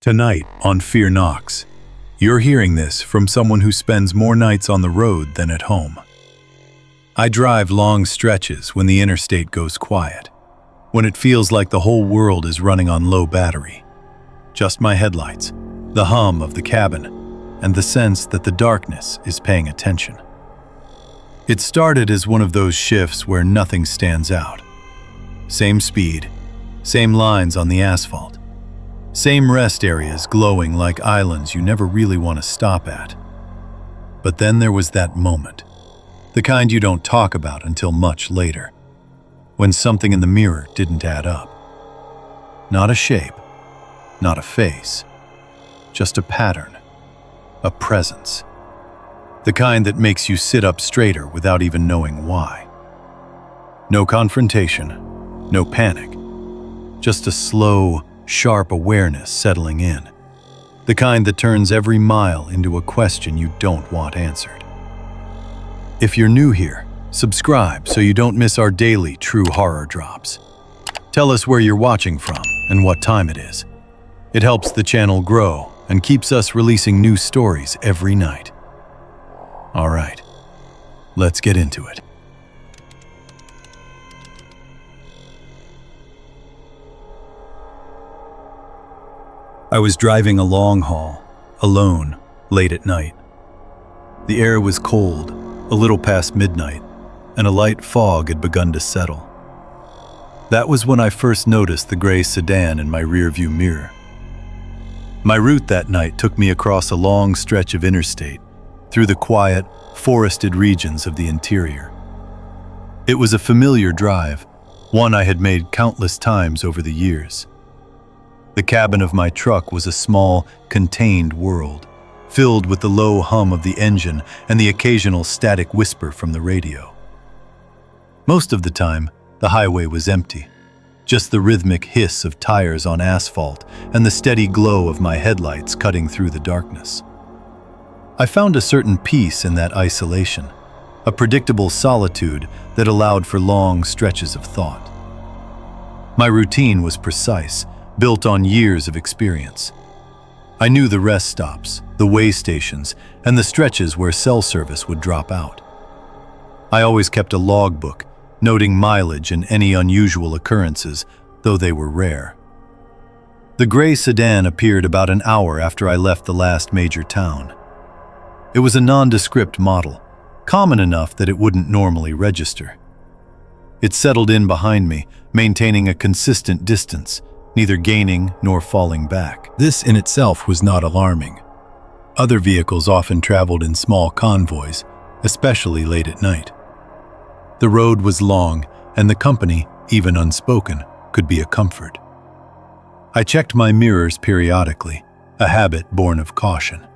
Tonight on Fear Knocks, you're hearing this from someone who spends more nights on the road than at home. I drive long stretches when the interstate goes quiet, when it feels like the whole world is running on low battery. Just my headlights, the hum of the cabin, and the sense that the darkness is paying attention. It started as one of those shifts where nothing stands out. Same speed, same lines on the asphalt. Same rest areas glowing like islands you never really want to stop at. But then there was that moment, the kind you don't talk about until much later, when something in the mirror didn't add up. Not a shape, not a face, just a pattern, a presence. The kind that makes you sit up straighter without even knowing why. No confrontation, no panic, just a slow, sharp awareness settling in, the kind that turns every mile into a question you don't want answered. If you're new here, subscribe so you don't miss our daily true horror drops. Tell us where you're watching from and what time it is. It helps the channel grow and keeps us releasing new stories every night. All right, let's get into it. I was driving a long haul, alone, late at night. The air was cold, a little past midnight, and a light fog had begun to settle. That was when I first noticed the gray sedan in my rearview mirror. My route that night took me across a long stretch of interstate, through the quiet, forested regions of the interior. It was a familiar drive, one I had made countless times over the years. The cabin of my truck was a small, contained world, filled with the low hum of the engine and the occasional static whisper from the radio. Most of the time, the highway was empty, just the rhythmic hiss of tires on asphalt and the steady glow of my headlights cutting through the darkness. I found a certain peace in that isolation, a predictable solitude that allowed for long stretches of thought. My routine was precise, built on years of experience. I knew the rest stops, the way stations, and the stretches where cell service would drop out. I always kept a logbook, noting mileage and any unusual occurrences, though they were rare. The gray sedan appeared about an hour after I left the last major town. It was a nondescript model, common enough that it wouldn't normally register. It settled in behind me, maintaining a consistent distance, neither gaining nor falling back. This in itself was not alarming. Other vehicles often traveled in small convoys, especially late at night. The road was long, and the company, even unspoken, could be a comfort. I checked my mirrors periodically, a habit born of caution.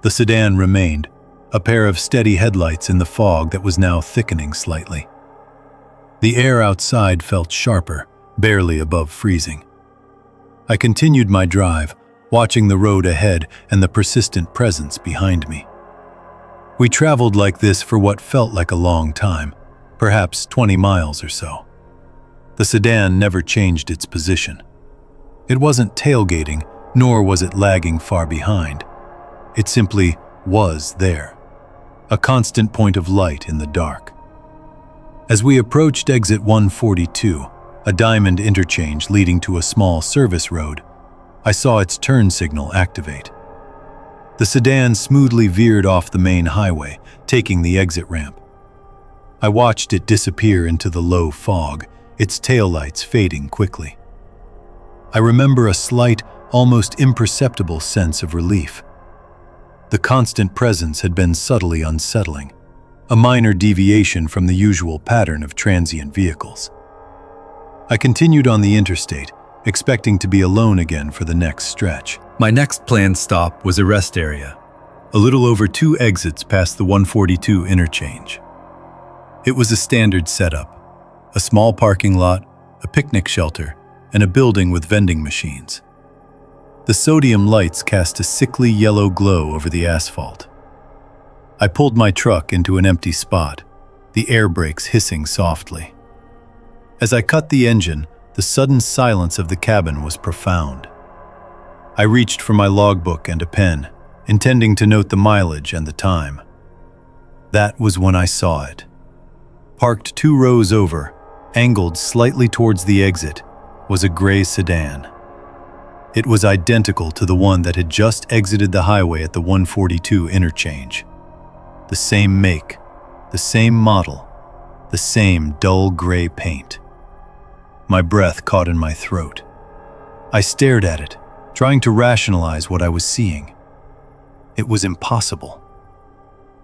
The sedan remained, a pair of steady headlights in the fog that was now thickening slightly. The air outside felt sharper, barely above freezing. I continued my drive, watching the road ahead and the persistent presence behind me. We traveled like this for what felt like a long time, perhaps 20 miles or so. The sedan never changed its position. It wasn't tailgating, nor was it lagging far behind. It simply was there, a constant point of light in the dark. As we approached exit 142, a diamond interchange leading to a small service road, I saw its turn signal activate. The sedan smoothly veered off the main highway, taking the exit ramp. I watched it disappear into the low fog, its taillights fading quickly. I remember a slight, almost imperceptible sense of relief. The constant presence had been subtly unsettling, a minor deviation from the usual pattern of transient vehicles. I continued on the interstate, expecting to be alone again for the next stretch. My next planned stop was a rest area, a little over 2 exits past the 142 interchange. It was a standard setup, a small parking lot, a picnic shelter, and a building with vending machines. The sodium lights cast a sickly yellow glow over the asphalt. I pulled my truck into an empty spot, the air brakes hissing softly. As I cut the engine, the sudden silence of the cabin was profound. I reached for my logbook and a pen, intending to note the mileage and the time. That was when I saw it. Parked 2 rows over, angled slightly towards the exit, was a gray sedan. It was identical to the one that had just exited the highway at the 142 interchange. The same make, the same model, the same dull gray paint. My breath caught in my throat. I stared at it, trying to rationalize what I was seeing. It was impossible.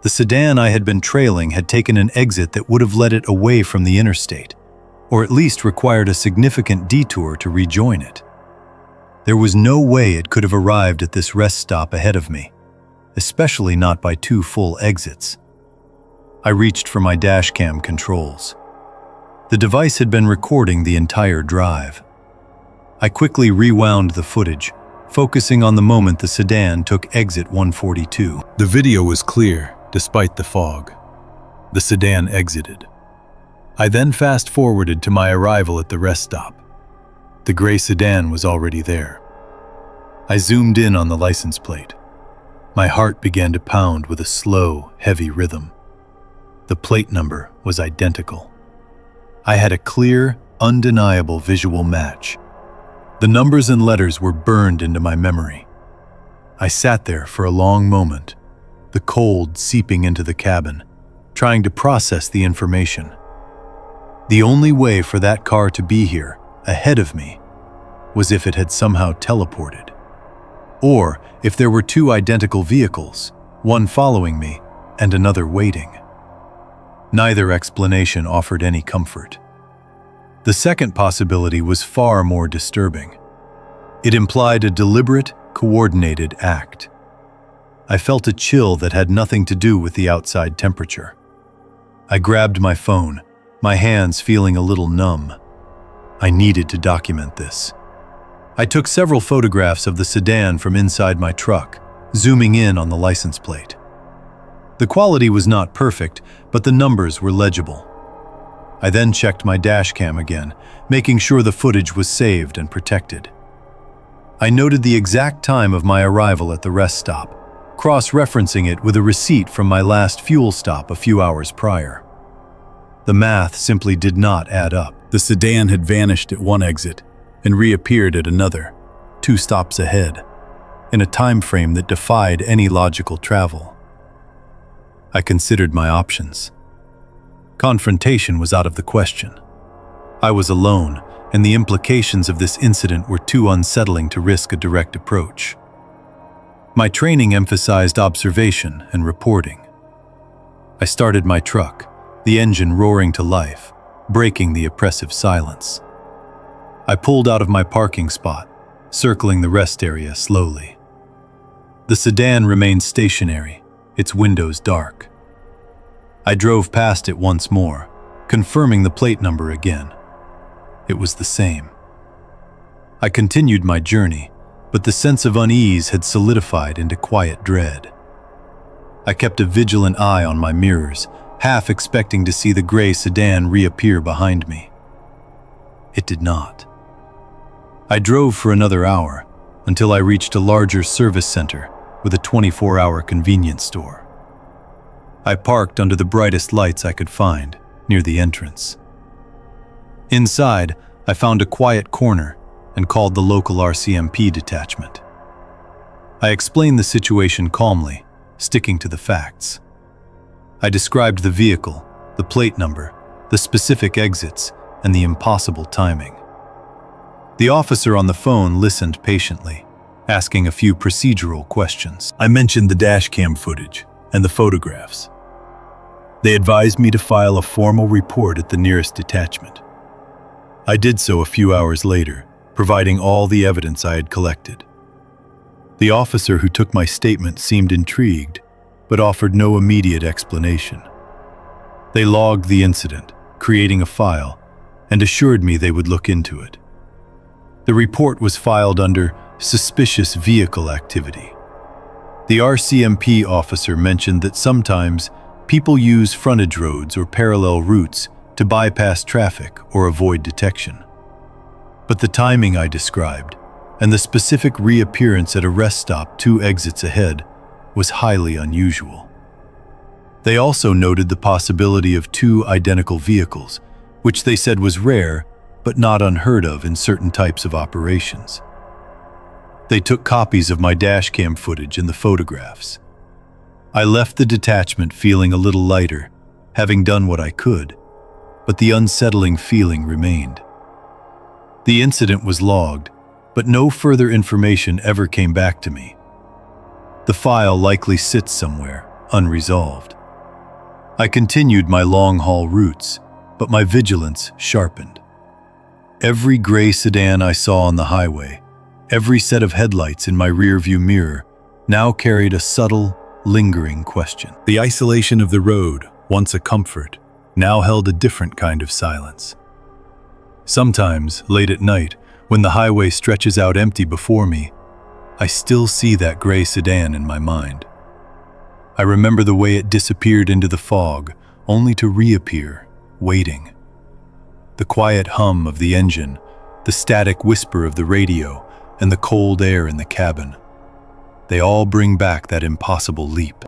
The sedan I had been trailing had taken an exit that would have led it away from the interstate, or at least required a significant detour to rejoin it. There was no way it could have arrived at this rest stop ahead of me, especially not by 2 full exits. I reached for my dashcam controls. The device had been recording the entire drive. I quickly rewound the footage, focusing on the moment the sedan took exit 142. The video was clear, despite the fog. The sedan exited. I then fast-forwarded to my arrival at the rest stop. The gray sedan was already there. I zoomed in on the license plate. My heart began to pound with a slow, heavy rhythm. The plate number was identical. I had a clear, undeniable visual match. The numbers and letters were burned into my memory. I sat there for a long moment, the cold seeping into the cabin, trying to process the information. The only way for that car to be here, ahead of me, was if it had somehow teleported. Or if there were 2 identical vehicles, one following me and another waiting. Neither explanation offered any comfort. The second possibility was far more disturbing. It implied a deliberate, coordinated act. I felt a chill that had nothing to do with the outside temperature. I grabbed my phone, my hands feeling a little numb. I needed to document this. I took several photographs of the sedan from inside my truck, zooming in on the license plate. The quality was not perfect, but the numbers were legible. I then checked my dashcam again, making sure the footage was saved and protected. I noted the exact time of my arrival at the rest stop, cross-referencing it with a receipt from my last fuel stop a few hours prior. The math simply did not add up. The sedan had vanished at one exit and reappeared at another, 2 stops ahead, in a time frame that defied any logical travel. I considered my options. Confrontation was out of the question. I was alone, and the implications of this incident were too unsettling to risk a direct approach. My training emphasized observation and reporting. I started my truck, the engine roaring to life, breaking the oppressive silence. I pulled out of my parking spot, circling the rest area slowly. The sedan remained stationary, its windows dark. I drove past it once more, confirming the plate number again. It was the same. I continued my journey, but the sense of unease had solidified into quiet dread. I kept a vigilant eye on my mirrors, half expecting to see the gray sedan reappear behind me. It did not. I drove for another hour, until I reached a larger service center with a 24-hour convenience store. I parked under the brightest lights I could find, near the entrance. Inside, I found a quiet corner and called the local RCMP detachment. I explained the situation calmly, sticking to the facts. I described the vehicle, the plate number, the specific exits, and the impossible timing. The officer on the phone listened patiently, asking a few procedural questions. I mentioned the dashcam footage and the photographs. They advised me to file a formal report at the nearest detachment. I did so a few hours later, providing all the evidence I had collected. The officer who took my statement seemed intrigued, but offered no immediate explanation. They logged the incident, creating a file, and assured me they would look into it. The report was filed under suspicious vehicle activity. The RCMP officer mentioned that sometimes people use frontage roads or parallel routes to bypass traffic or avoid detection. But the timing I described, and the specific reappearance at a rest stop 2 exits ahead was highly unusual. They also noted the possibility of 2 identical vehicles, which they said was rare but not unheard of in certain types of operations. They took copies of my dashcam footage and the photographs. I left the detachment feeling a little lighter, having done what I could, but the unsettling feeling remained. The incident was logged, but no further information ever came back to me. The file likely sits somewhere, unresolved. I continued my long-haul routes, but my vigilance sharpened. Every gray sedan I saw on the highway, every set of headlights in my rearview mirror, now carried a subtle, lingering question. The isolation of the road, once a comfort, now held a different kind of silence. Sometimes, late at night, when the highway stretches out empty before me, I still see that gray sedan in my mind. I remember the way it disappeared into the fog, only to reappear, waiting. The quiet hum of the engine, the static whisper of the radio, and the cold air in the cabin. They all bring back that impossible leap.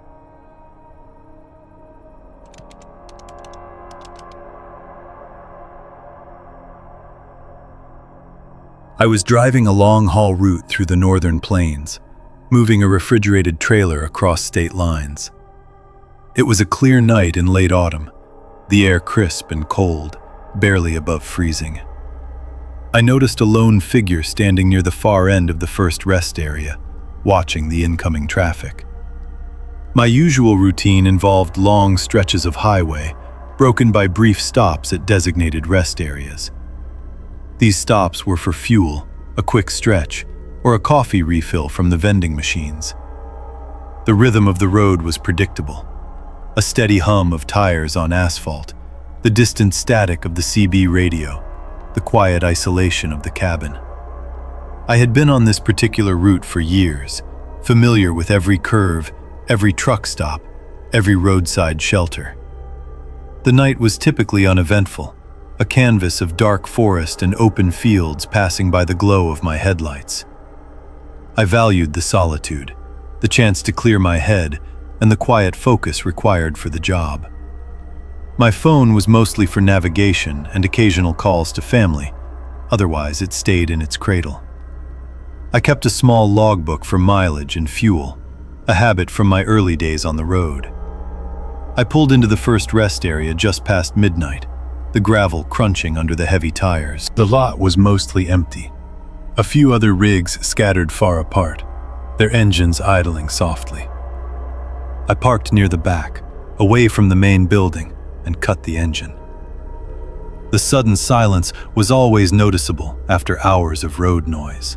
I was driving a long-haul route through the northern plains, moving a refrigerated trailer across state lines. It was a clear night in late autumn, the air crisp and cold, barely above freezing. I noticed a lone figure standing near the far end of the first rest area, watching the incoming traffic. My usual routine involved long stretches of highway, broken by brief stops at designated rest areas. These stops were for fuel, a quick stretch, or a coffee refill from the vending machines. The rhythm of the road was predictable. A steady hum of tires on asphalt, the distant static of the CB radio, the quiet isolation of the cabin. I had been on this particular route for years, familiar with every curve, every truck stop, every roadside shelter. The night was typically uneventful, a canvas of dark forest and open fields passing by the glow of my headlights. I valued the solitude, the chance to clear my head, and the quiet focus required for the job. My phone was mostly for navigation and occasional calls to family, otherwise it stayed in its cradle. I kept a small logbook for mileage and fuel, a habit from my early days on the road. I pulled into the first rest area just past midnight, the gravel crunching under the heavy tires. The lot was mostly empty. A few other rigs scattered far apart, their engines idling softly. I parked near the back, away from the main building, and cut the engine. The sudden silence was always noticeable after hours of road noise.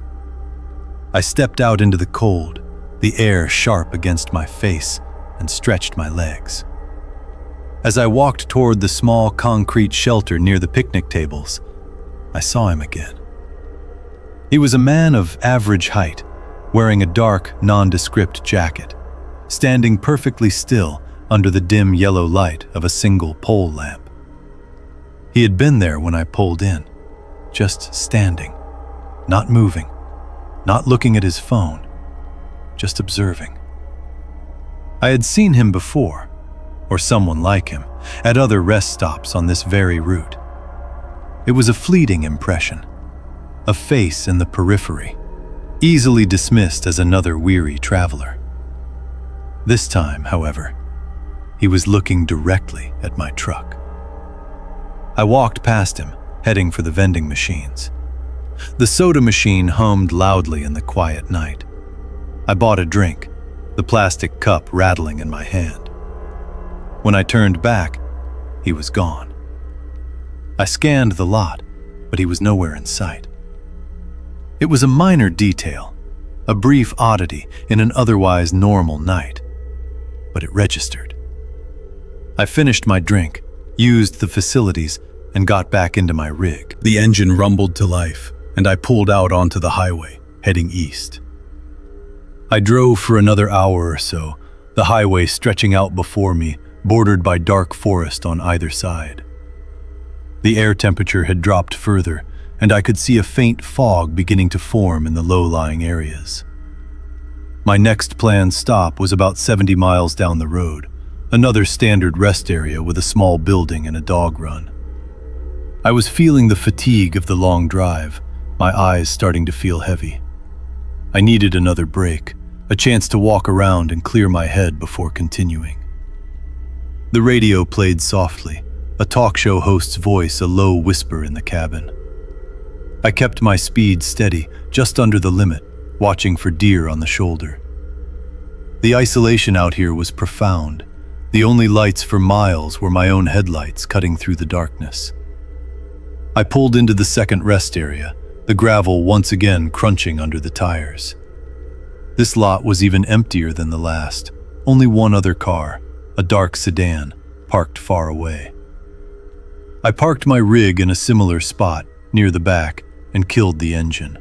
I stepped out into the cold, the air sharp against my face, and stretched my legs. As I walked toward the small concrete shelter near the picnic tables, I saw him again. He was a man of average height, wearing a dark, nondescript jacket, standing perfectly still under the dim yellow light of a single pole lamp. He had been there when I pulled in, just standing, not moving, not looking at his phone, just observing. I had seen him before, or someone like him, at other rest stops on this very route. It was a fleeting impression, a face in the periphery, easily dismissed as another weary traveler. This time, however, he was looking directly at my truck. I walked past him, heading for the vending machines. The soda machine hummed loudly in the quiet night. I bought a drink, the plastic cup rattling in my hand. When I turned back, he was gone. I scanned the lot, but he was nowhere in sight. It was a minor detail, a brief oddity in an otherwise normal night, but it registered. I finished my drink, used the facilities, and got back into my rig. The engine rumbled to life, and I pulled out onto the highway, heading east. I drove for another hour or so, the highway stretching out before me, bordered by dark forest on either side. The air temperature had dropped further, and I could see a faint fog beginning to form in the low-lying areas. My next planned stop was about 70 miles down the road, another standard rest area with a small building and a dog run. I was feeling the fatigue of the long drive, my eyes starting to feel heavy. I needed another break, a chance to walk around and clear my head before continuing. The radio played softly, a talk show host's voice a low whisper in the cabin. I kept my speed steady, just under the limit, watching for deer on the shoulder. The isolation out here was profound. The only lights for miles were my own headlights cutting through the darkness. I pulled into the second rest area, the gravel once again crunching under the tires. This lot was even emptier than the last, only one other car, a dark sedan, parked far away. I parked my rig in a similar spot, near the back, and killed the engine.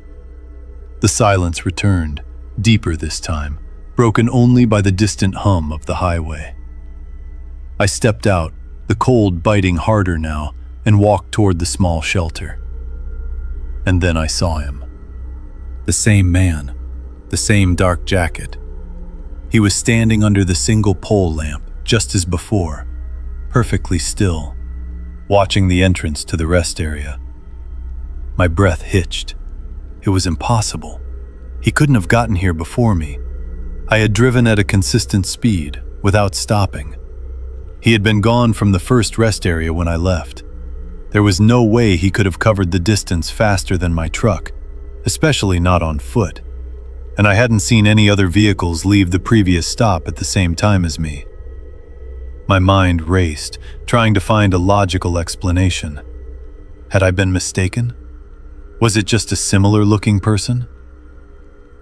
The silence returned, deeper this time, broken only by the distant hum of the highway. I stepped out, the cold biting harder now, and walked toward the small shelter. And then I saw him. The same man, the same dark jacket. He was standing under the single pole lamp, just as before, perfectly still, watching the entrance to the rest area. My breath hitched. It was impossible. He couldn't have gotten here before me. I had driven at a consistent speed, without stopping. He had been gone from the first rest area when I left. There was no way he could have covered the distance faster than my truck, especially not on foot. And I hadn't seen any other vehicles leave the previous stop at the same time as me. My mind raced, trying to find a logical explanation. Had I been mistaken? Was it just a similar-looking person?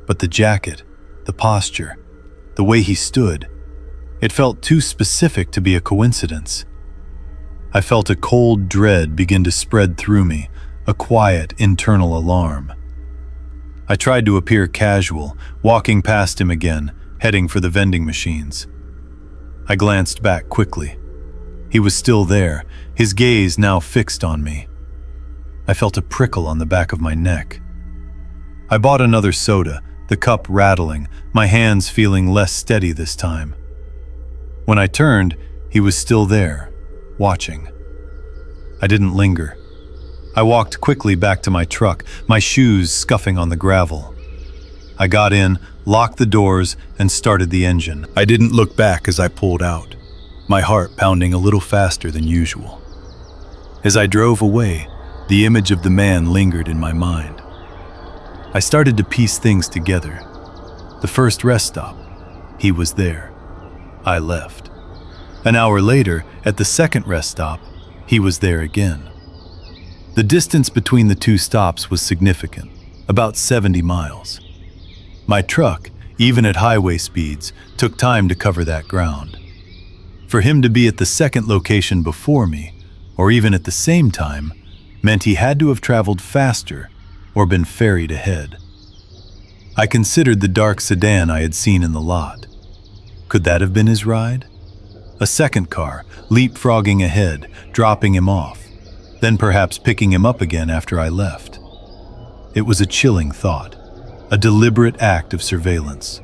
But the jacket, the posture, the way he stood, it felt too specific to be a coincidence. I felt a cold dread begin to spread through me, a quiet internal alarm. I tried to appear casual, walking past him again, heading for the vending machines. I glanced back quickly. He was still there, his gaze now fixed on me. I felt a prickle on the back of my neck. I bought another soda, the cup rattling, my hands feeling less steady this time. When I turned, he was still there, watching. I didn't linger. I walked quickly back to my truck, my shoes scuffing on the gravel. I got in, locked the doors, and started the engine. I didn't look back as I pulled out, my heart pounding a little faster than usual. As I drove away, the image of the man lingered in my mind. I started to piece things together. The first rest stop, he was there. I left. An hour later, at the second rest stop, he was there again. The distance between the two stops was significant, about 70 miles. My truck, even at highway speeds, took time to cover that ground. For him to be at the second location before me, or even at the same time, meant he had to have traveled faster or been ferried ahead. I considered the dark sedan I had seen in the lot. Could that have been his ride? A second car, leapfrogging ahead, dropping him off, then perhaps picking him up again after I left. It was a chilling thought, a deliberate act of surveillance.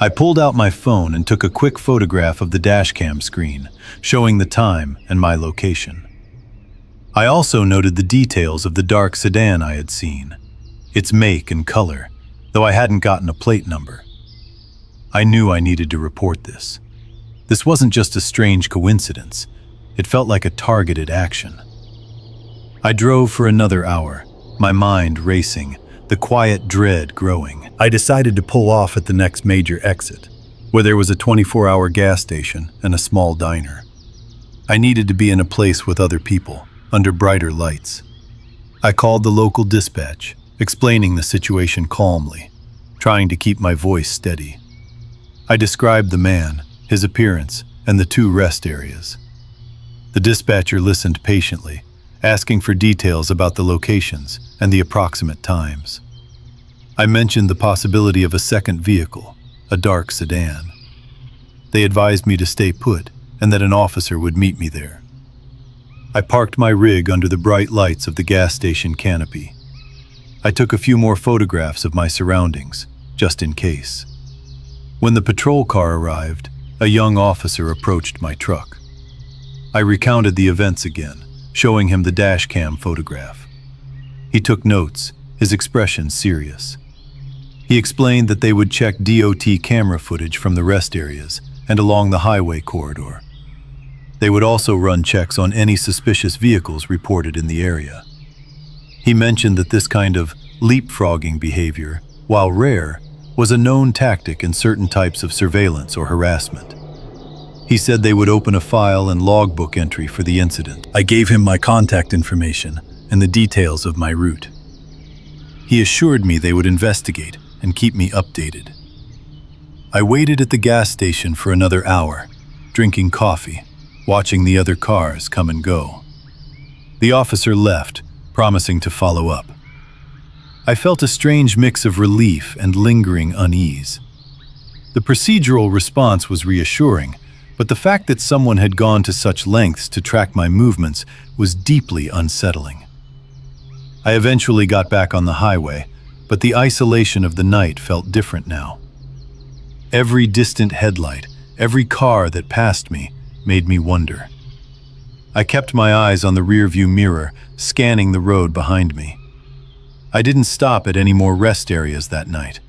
I pulled out my phone and took a quick photograph of the dashcam screen, showing the time and my location. I also noted the details of the dark sedan I had seen, its make and color, though I hadn't gotten a plate number. I knew I needed to report this. This wasn't just a strange coincidence. It felt like a targeted action. I drove for another hour, my mind racing, the quiet dread growing. I decided to pull off at the next major exit, where there was a 24-hour gas station and a small diner. I needed to be in a place with other people, under brighter lights. I called the local dispatch, explaining the situation calmly, trying to keep my voice steady. I described the man, his appearance, and the two rest areas. The dispatcher listened patiently, asking for details about the locations and the approximate times. I mentioned the possibility of a second vehicle, a dark sedan. They advised me to stay put and that an officer would meet me there. I parked my rig under the bright lights of the gas station canopy. I took a few more photographs of my surroundings, just in case. When the patrol car arrived, a young officer approached my truck. I recounted the events again, showing him the dash cam photograph. He took notes, his expression serious. He explained that they would check DOT camera footage from the rest areas and along the highway corridor. They would also run checks on any suspicious vehicles reported in the area. He mentioned that this kind of leapfrogging behavior, while rare, was a known tactic in certain types of surveillance or harassment. He said they would open a file and logbook entry for the incident. I gave him my contact information and the details of my route. He assured me they would investigate and keep me updated. I waited at the gas station for another hour, drinking coffee, watching the other cars come and go. The officer left, promising to follow up. I felt a strange mix of relief and lingering unease. The procedural response was reassuring, but the fact that someone had gone to such lengths to track my movements was deeply unsettling. I eventually got back on the highway, but the isolation of the night felt different now. Every distant headlight, every car that passed me, made me wonder. I kept my eyes on the rearview mirror, scanning the road behind me. I didn't stop at any more rest areas that night.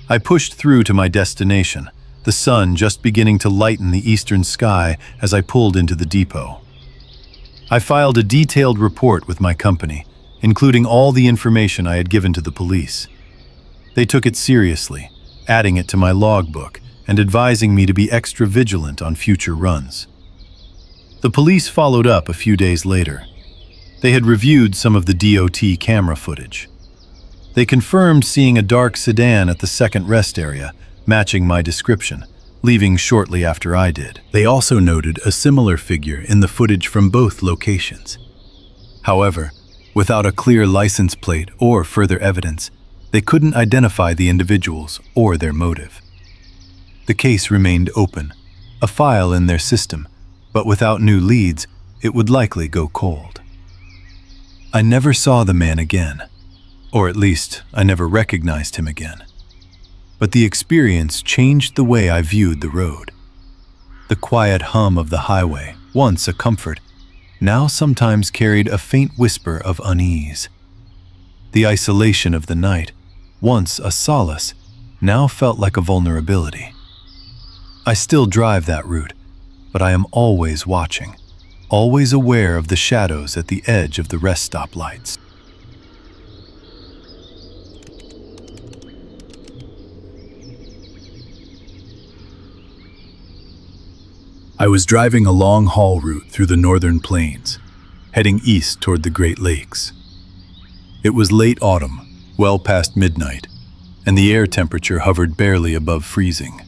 I pushed through to my destination, the sun just beginning to lighten the eastern sky as I pulled into the depot. I filed a detailed report with my company, including all the information I had given to the police. They took it seriously, adding it to my logbook and advising me to be extra vigilant on future runs. The police followed up a few days later. They had reviewed some of the DOT camera footage. They confirmed seeing a dark sedan at the second rest area, matching my description, leaving shortly after I did. They also noted a similar figure in the footage from both locations. However, without a clear license plate or further evidence, they couldn't identify the individuals or their motive. The case remained open, a file in their system, but without new leads, it would likely go cold. I never saw the man again, or at least I never recognized him again. But the experience changed the way I viewed the road. The quiet hum of the highway, once a comfort, now sometimes carried a faint whisper of unease. The isolation of the night, once a solace, now felt like a vulnerability. I still drive that route, but I am always watching, always aware of the shadows at the edge of the rest stop lights. I was driving a long-haul route through the northern plains, heading east toward the Great Lakes. It was late autumn, well past midnight, and the air temperature hovered barely above freezing.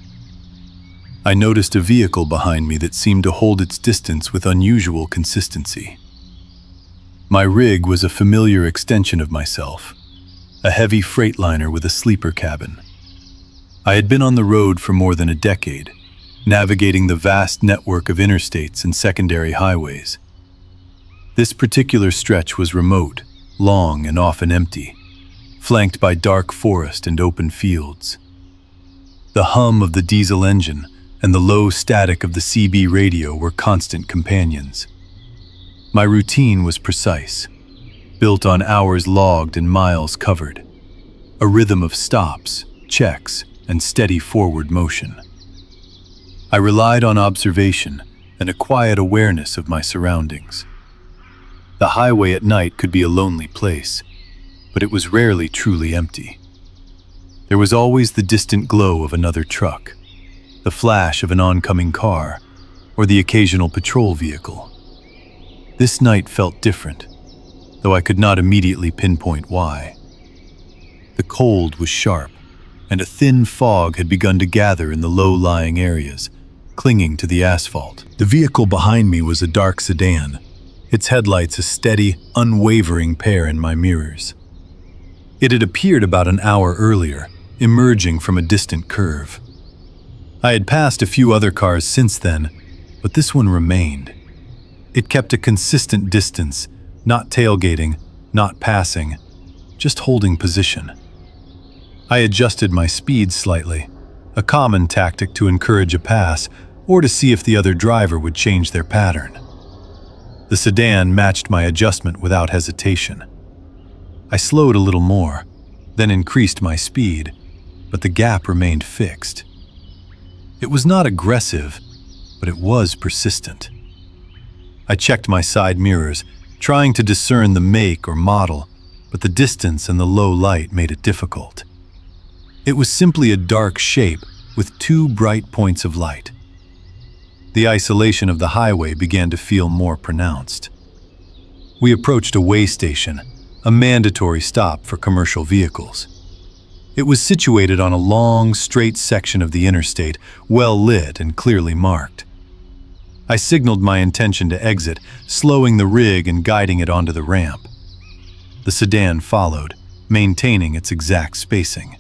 I noticed a vehicle behind me that seemed to hold its distance with unusual consistency. My rig was a familiar extension of myself, a heavy freightliner with a sleeper cabin. I had been on the road for more than a decade, navigating the vast network of interstates and secondary highways. This particular stretch was remote, long and often empty, flanked by dark forest and open fields. The hum of the diesel engine and the low static of the CB radio were constant companions. My routine was precise, built on hours logged and miles covered, a rhythm of stops, checks, and steady forward motion. I relied on observation and a quiet awareness of my surroundings. The highway at night could be a lonely place, but it was rarely truly empty. There was always the distant glow of another truck, the flash of an oncoming car, or the occasional patrol vehicle. This night felt different, though I could not immediately pinpoint why. The cold was sharp, and a thin fog had begun to gather in the low-lying areas, clinging to the asphalt. The vehicle behind me was a dark sedan, its headlights a steady, unwavering pair in my mirrors. It had appeared about an hour earlier, emerging from a distant curve. I had passed a few other cars since then, but this one remained. It kept a consistent distance, not tailgating, not passing, just holding position. I adjusted my speed slightly, a common tactic to encourage a pass or to see if the other driver would change their pattern. The sedan matched my adjustment without hesitation. I slowed a little more, then increased my speed, but the gap remained fixed. It was not aggressive, but it was persistent. I checked my side mirrors, trying to discern the make or model, but the distance and the low light made it difficult. It was simply a dark shape with two bright points of light. The isolation of the highway began to feel more pronounced. We approached a way station, a mandatory stop for commercial vehicles. It was situated on a long, straight section of the interstate, well lit and clearly marked. I signaled my intention to exit, slowing the rig and guiding it onto the ramp. The sedan followed, maintaining its exact spacing.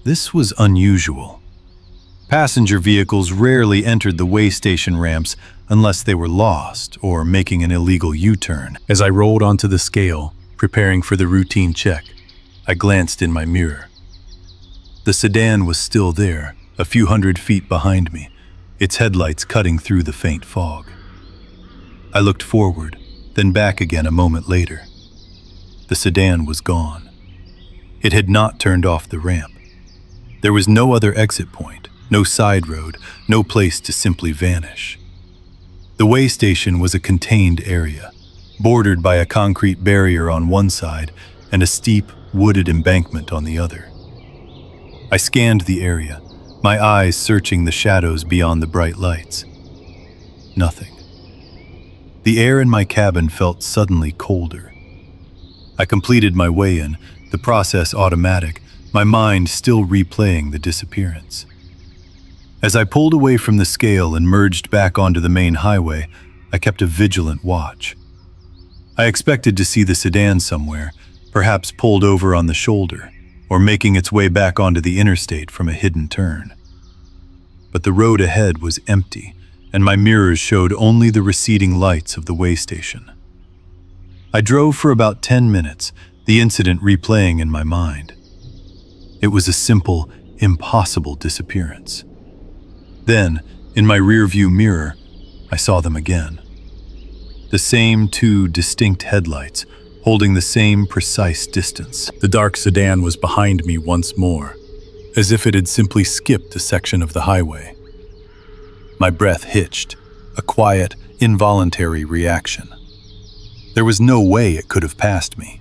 This was unusual. Passenger vehicles rarely entered the way station ramps unless they were lost or making an illegal U-turn. As I rolled onto the scale, preparing for the routine check, I glanced in my mirror. The sedan was still there, a few hundred feet behind me, its headlights cutting through the faint fog. I looked forward, then back again a moment later. The sedan was gone. It had not turned off the ramp. There was no other exit point, no side road, no place to simply vanish. The way station was a contained area, bordered by a concrete barrier on one side and a steep, wooded embankment on the other. I scanned the area, my eyes searching the shadows beyond the bright lights. Nothing. The air in my cabin felt suddenly colder. I completed my weigh-in, the process automatic, my mind still replaying the disappearance. As I pulled away from the scale and merged back onto the main highway, I kept a vigilant watch. I expected to see the sedan somewhere, perhaps pulled over on the shoulder, or making its way back onto the interstate from a hidden turn. But the road ahead was empty, and my mirrors showed only the receding lights of the way station. I drove for about 10 minutes, the incident replaying in my mind. It was a simple, impossible disappearance. Then, in my rearview mirror, I saw them again. The same two distinct headlights, holding the same precise distance. The dark sedan was behind me once more, as if it had simply skipped a section of the highway. My breath hitched, a quiet, involuntary reaction. There was no way it could have passed me.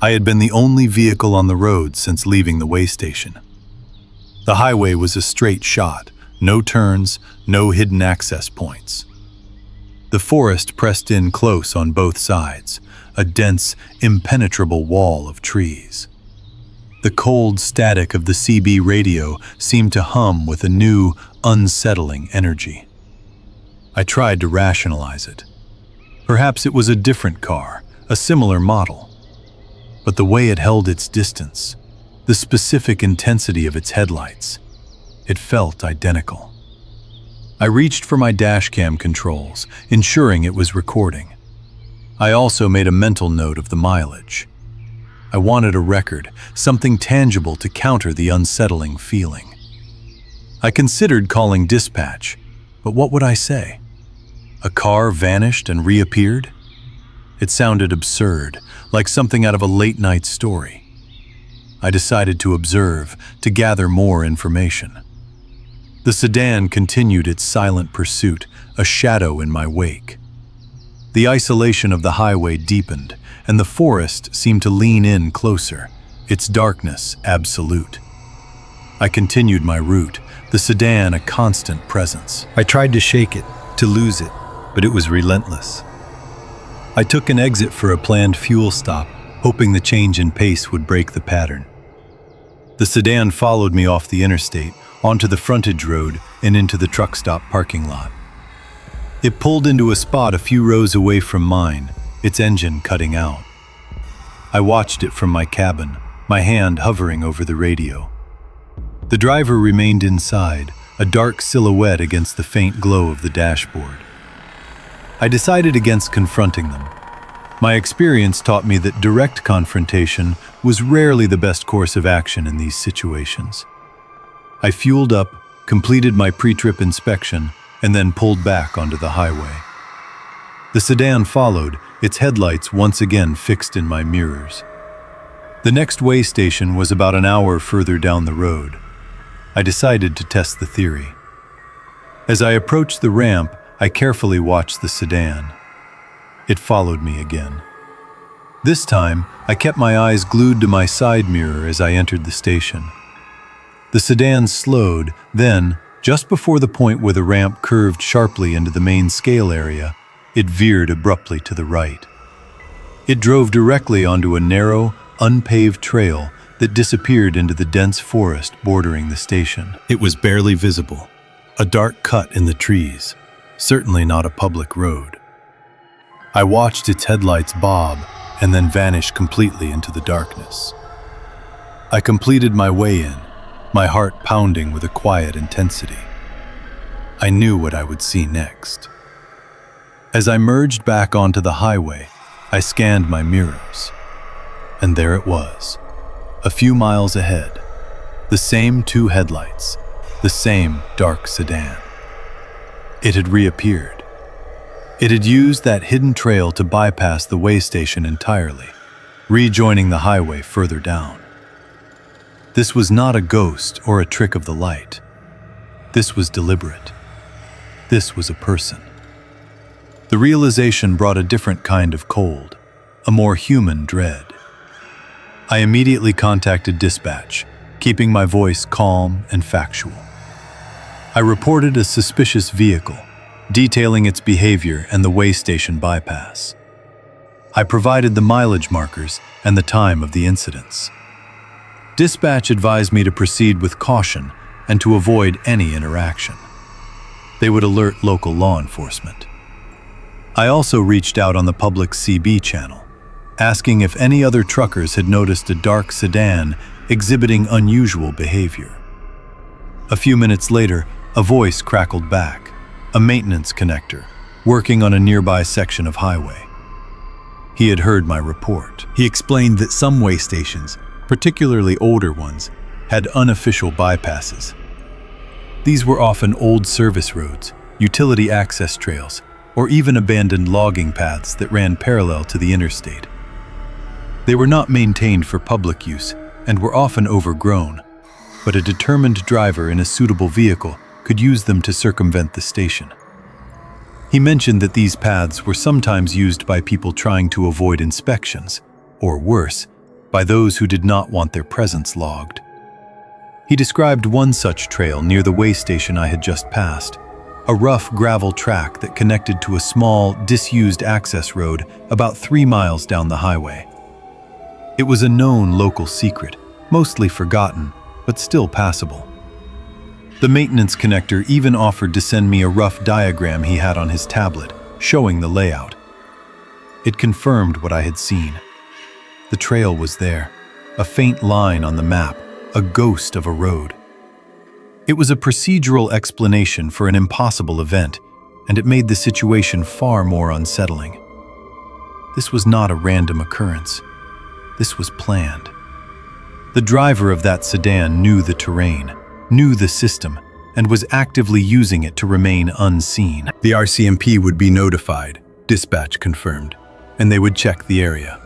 I had been the only vehicle on the road since leaving the way station. The highway was a straight shot, no turns, no hidden access points. The forest pressed in close on both sides, a dense, impenetrable wall of trees. The cold static of the CB radio seemed to hum with a new, unsettling energy. I tried to rationalize it. Perhaps it was a different car, a similar model. But the way it held its distance, the specific intensity of its headlights, it felt identical. I reached for my dashcam controls, ensuring it was recording. I also made a mental note of the mileage. I wanted a record, something tangible to counter the unsettling feeling. I considered calling dispatch, but what would I say? A car vanished and reappeared? It sounded absurd, like something out of a late-night story. I decided to observe, to gather more information. The sedan continued its silent pursuit, a shadow in my wake. The isolation of the highway deepened, and the forest seemed to lean in closer, its darkness absolute. I continued my route, the sedan a constant presence. I tried to shake it, to lose it, but it was relentless. I took an exit for a planned fuel stop, hoping the change in pace would break the pattern. The sedan followed me off the interstate, onto the frontage road, and into the truck stop parking lot. It pulled into a spot a few rows away from mine, its engine cutting out. I watched it from my cabin, my hand hovering over the radio. The driver remained inside, a dark silhouette against the faint glow of the dashboard. I decided against confronting them. My experience taught me that direct confrontation was rarely the best course of action in these situations. I fueled up, completed my pre-trip inspection, and then pulled back onto the highway. The sedan followed, its headlights once again fixed in my mirrors. The next way station was about an hour further down the road. I decided to test the theory. As I approached the ramp, I carefully watched the sedan. It followed me again. This time, I kept my eyes glued to my side mirror as I entered the station. The sedan slowed, then, just before the point where the ramp curved sharply into the main scale area, it veered abruptly to the right. It drove directly onto a narrow, unpaved trail that disappeared into the dense forest bordering the station. It was barely visible, a dark cut in the trees, certainly not a public road. I watched its headlights bob and then vanish completely into the darkness. I completed my way in, my heart pounding with a quiet intensity. I knew what I would see next. As I merged back onto the highway, I scanned my mirrors. And there it was, a few miles ahead. The same two headlights, the same dark sedan. It had reappeared. It had used that hidden trail to bypass the way station entirely, rejoining the highway further down. This was not a ghost or a trick of the light. This was deliberate. This was a person. The realization brought a different kind of cold, a more human dread. I immediately contacted dispatch, keeping my voice calm and factual. I reported a suspicious vehicle, detailing its behavior and the way station bypass. I provided the mileage markers and the time of the incidents. Dispatch advised me to proceed with caution and to avoid any interaction. They would alert local law enforcement. I also reached out on the public CB channel, asking if any other truckers had noticed a dark sedan exhibiting unusual behavior. A few minutes later, a voice crackled back, a maintenance connector, working on a nearby section of highway. He had heard my report. He explained that some way stations, particularly older ones, had unofficial bypasses. These were often old service roads, utility access trails, or even abandoned logging paths that ran parallel to the interstate. They were not maintained for public use and were often overgrown, but a determined driver in a suitable vehicle could use them to circumvent the station. He mentioned that these paths were sometimes used by people trying to avoid inspections, or worse, by those who did not want their presence logged. He described one such trail near the way station I had just passed, a rough gravel track that connected to a small, disused access road about 3 miles down the highway. It was a known local secret, mostly forgotten, but still passable. The maintenance connector even offered to send me a rough diagram he had on his tablet, showing the layout. It confirmed what I had seen. The trail was there, a faint line on the map, a ghost of a road. It was a procedural explanation for an impossible event, and it made the situation far more unsettling. This was not a random occurrence. This was planned. The driver of that sedan knew the terrain, knew the system, and was actively using it to remain unseen. The RCMP would be notified, dispatch confirmed, and they would check the area.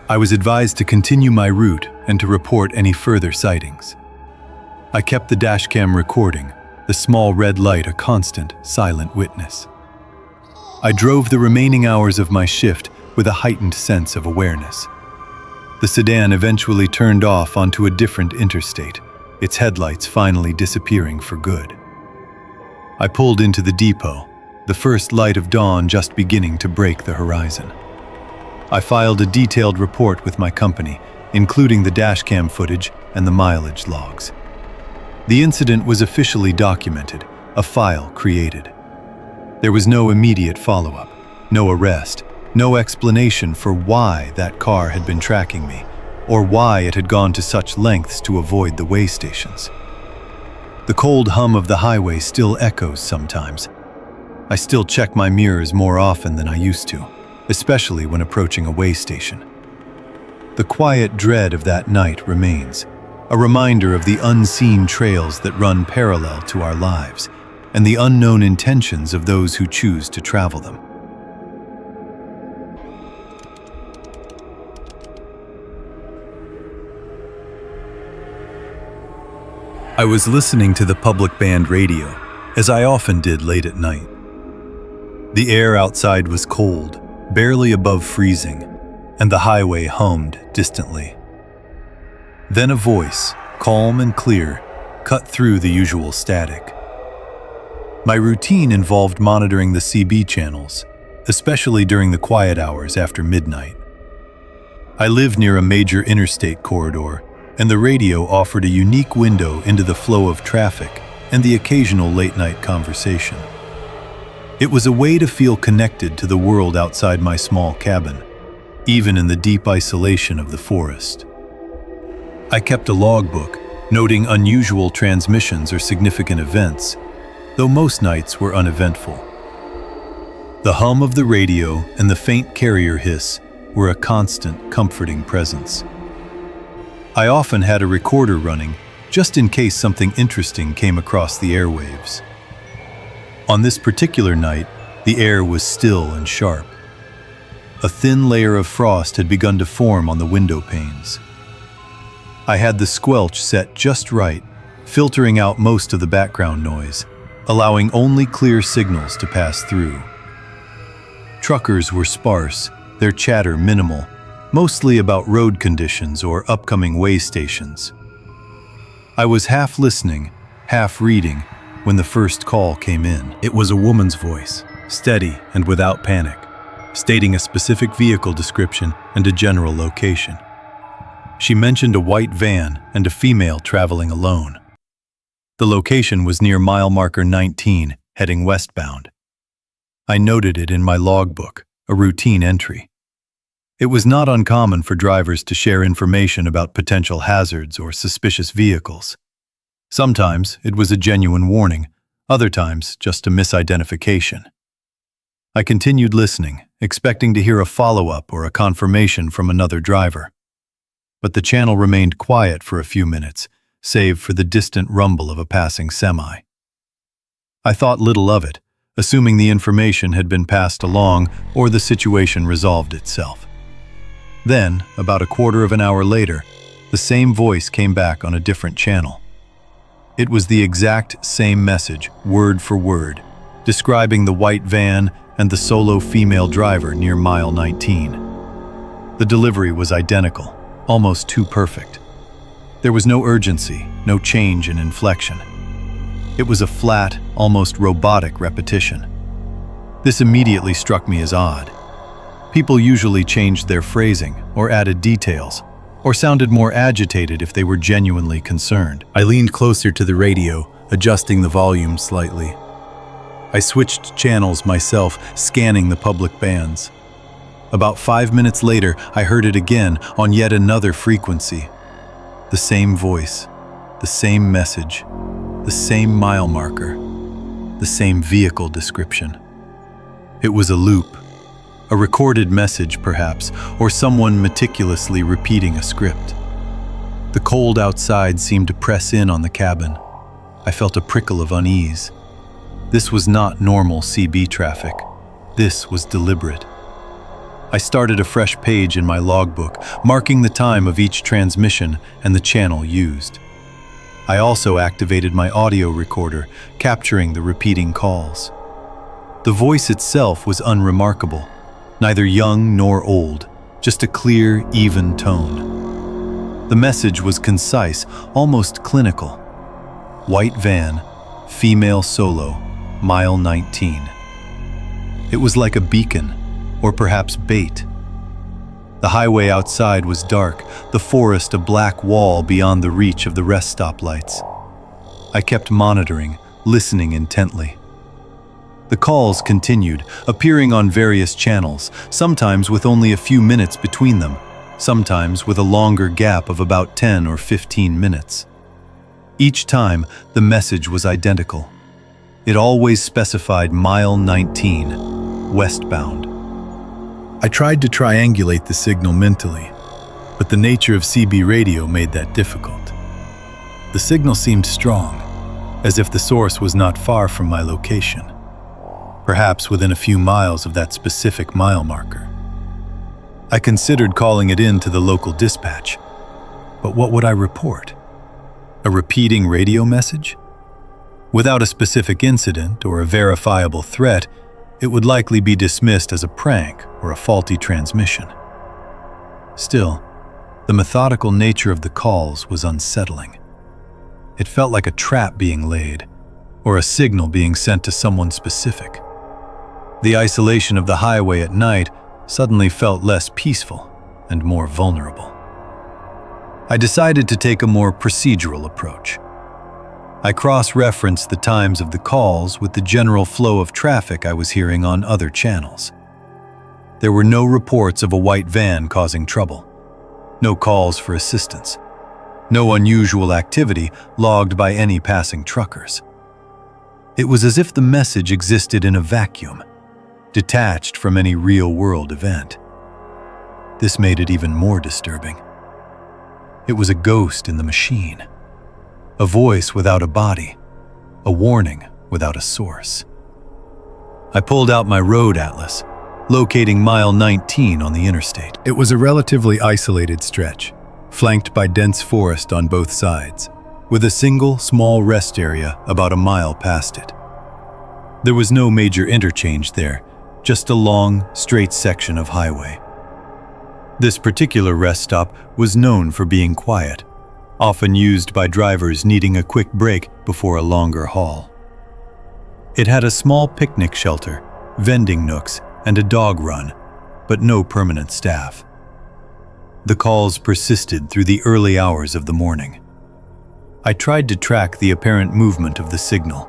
I was advised to continue my route and to report any further sightings. I kept the dashcam recording, the small red light a constant, silent witness. I drove the remaining hours of my shift with a heightened sense of awareness. The sedan eventually turned off onto a different interstate, its headlights finally disappearing for good. I pulled into the depot, the first light of dawn just beginning to break the horizon. I filed a detailed report with my company, including the dashcam footage and the mileage logs. The incident was officially documented, a file created. There was no immediate follow-up, no arrest, no explanation for why that car had been tracking me, or why it had gone to such lengths to avoid the way stations. The cold hum of the highway still echoes sometimes, I still check my mirrors more often than I used to, especially when approaching a way station. The quiet dread of that night remains, a reminder of the unseen trails that run parallel to our lives and the unknown intentions of those who choose to travel them. I was listening to the public band radio, as I often did late at night. The air outside was cold, barely above freezing, and the highway hummed distantly. Then a voice, calm and clear, cut through the usual static. My routine involved monitoring the CB channels, especially during the quiet hours after midnight. I live near a major interstate corridor, and the radio offered a unique window into the flow of traffic and the occasional late-night conversation. It was a way to feel connected to the world outside my small cabin, even in the deep isolation of the forest. I kept a logbook, noting unusual transmissions or significant events, though most nights were uneventful. The hum of the radio and the faint carrier hiss were a constant, comforting presence. I often had a recorder running, just in case something interesting came across the airwaves. On this particular night, the air was still and sharp. A thin layer of frost had begun to form on the window panes. I had the squelch set just right, filtering out most of the background noise, allowing only clear signals to pass through. Truckers were sparse, their chatter minimal, mostly about road conditions or upcoming way stations. I was half listening, half reading, when the first call came in. It was a woman's voice, steady and without panic, stating a specific vehicle description and a general location. She mentioned a white van and a female traveling alone. The location was near mile marker 19, heading westbound. I noted it in my logbook, a routine entry. It was not uncommon for drivers to share information about potential hazards or suspicious vehicles. Sometimes it was a genuine warning, other times just a misidentification. I continued listening, expecting to hear a follow-up or a confirmation from another driver. But the channel remained quiet for a few minutes, save for the distant rumble of a passing semi. I thought little of it, assuming the information had been passed along or the situation resolved itself. Then, about a quarter of an hour later, the same voice came back on a different channel. It was the exact same message, word for word, describing the white van and the solo female driver near mile 19. The delivery was identical, almost too perfect. There was no urgency, no change in inflection. It was a flat, almost robotic repetition. This immediately struck me as odd. People usually changed their phrasing or added details, or sounded more agitated if they were genuinely concerned. I leaned closer to the radio, adjusting the volume slightly. I switched channels myself, scanning the public bands. About 5 minutes later, I heard it again on yet another frequency. The same voice, the same message, the same mile marker, the same vehicle description. It was a loop. A recorded message, perhaps, or someone meticulously repeating a script. The cold outside seemed to press in on the cabin. I felt a prickle of unease. This was not normal CB traffic. This was deliberate. I started a fresh page in my logbook, marking the time of each transmission and the channel used. I also activated my audio recorder, capturing the repeating calls. The voice itself was unremarkable. Neither young nor old, just a clear, even tone. The message was concise, almost clinical. White van, female solo, mile 19. It was like a beacon, or perhaps bait. The highway outside was dark, the forest a black wall beyond the reach of the rest stop lights. I kept monitoring, listening intently. The calls continued, appearing on various channels, sometimes with only a few minutes between them, sometimes with a longer gap of about 10 or 15 minutes. Each time, the message was identical. It always specified mile 19, westbound. I tried to triangulate the signal mentally, but the nature of CB radio made that difficult. The signal seemed strong, as if the source was not far from my location, perhaps within a few miles of that specific mile marker. I considered calling it in to the local dispatch, but what would I report? A repeating radio message? Without a specific incident or a verifiable threat, it would likely be dismissed as a prank or a faulty transmission. Still, the methodical nature of the calls was unsettling. It felt like a trap being laid, or a signal being sent to someone specific. The isolation of the highway at night suddenly felt less peaceful and more vulnerable. I decided to take a more procedural approach. I cross-referenced the times of the calls with the general flow of traffic I was hearing on other channels. There were no reports of a white van causing trouble, no calls for assistance, no unusual activity logged by any passing truckers. It was as if the message existed in a vacuum, detached from any real-world event. This made it even more disturbing. It was a ghost in the machine. A voice without a body, a warning without a source. I pulled out my road atlas, locating mile 19 on the interstate. It was a relatively isolated stretch, flanked by dense forest on both sides, with a single small rest area about a mile past it. There was no major interchange there, just a long, straight section of highway. This particular rest stop was known for being quiet, often used by drivers needing a quick break before a longer haul. It had a small picnic shelter, vending nooks, and a dog run, but no permanent staff. The calls persisted through the early hours of the morning. I tried to track the apparent movement of the signal.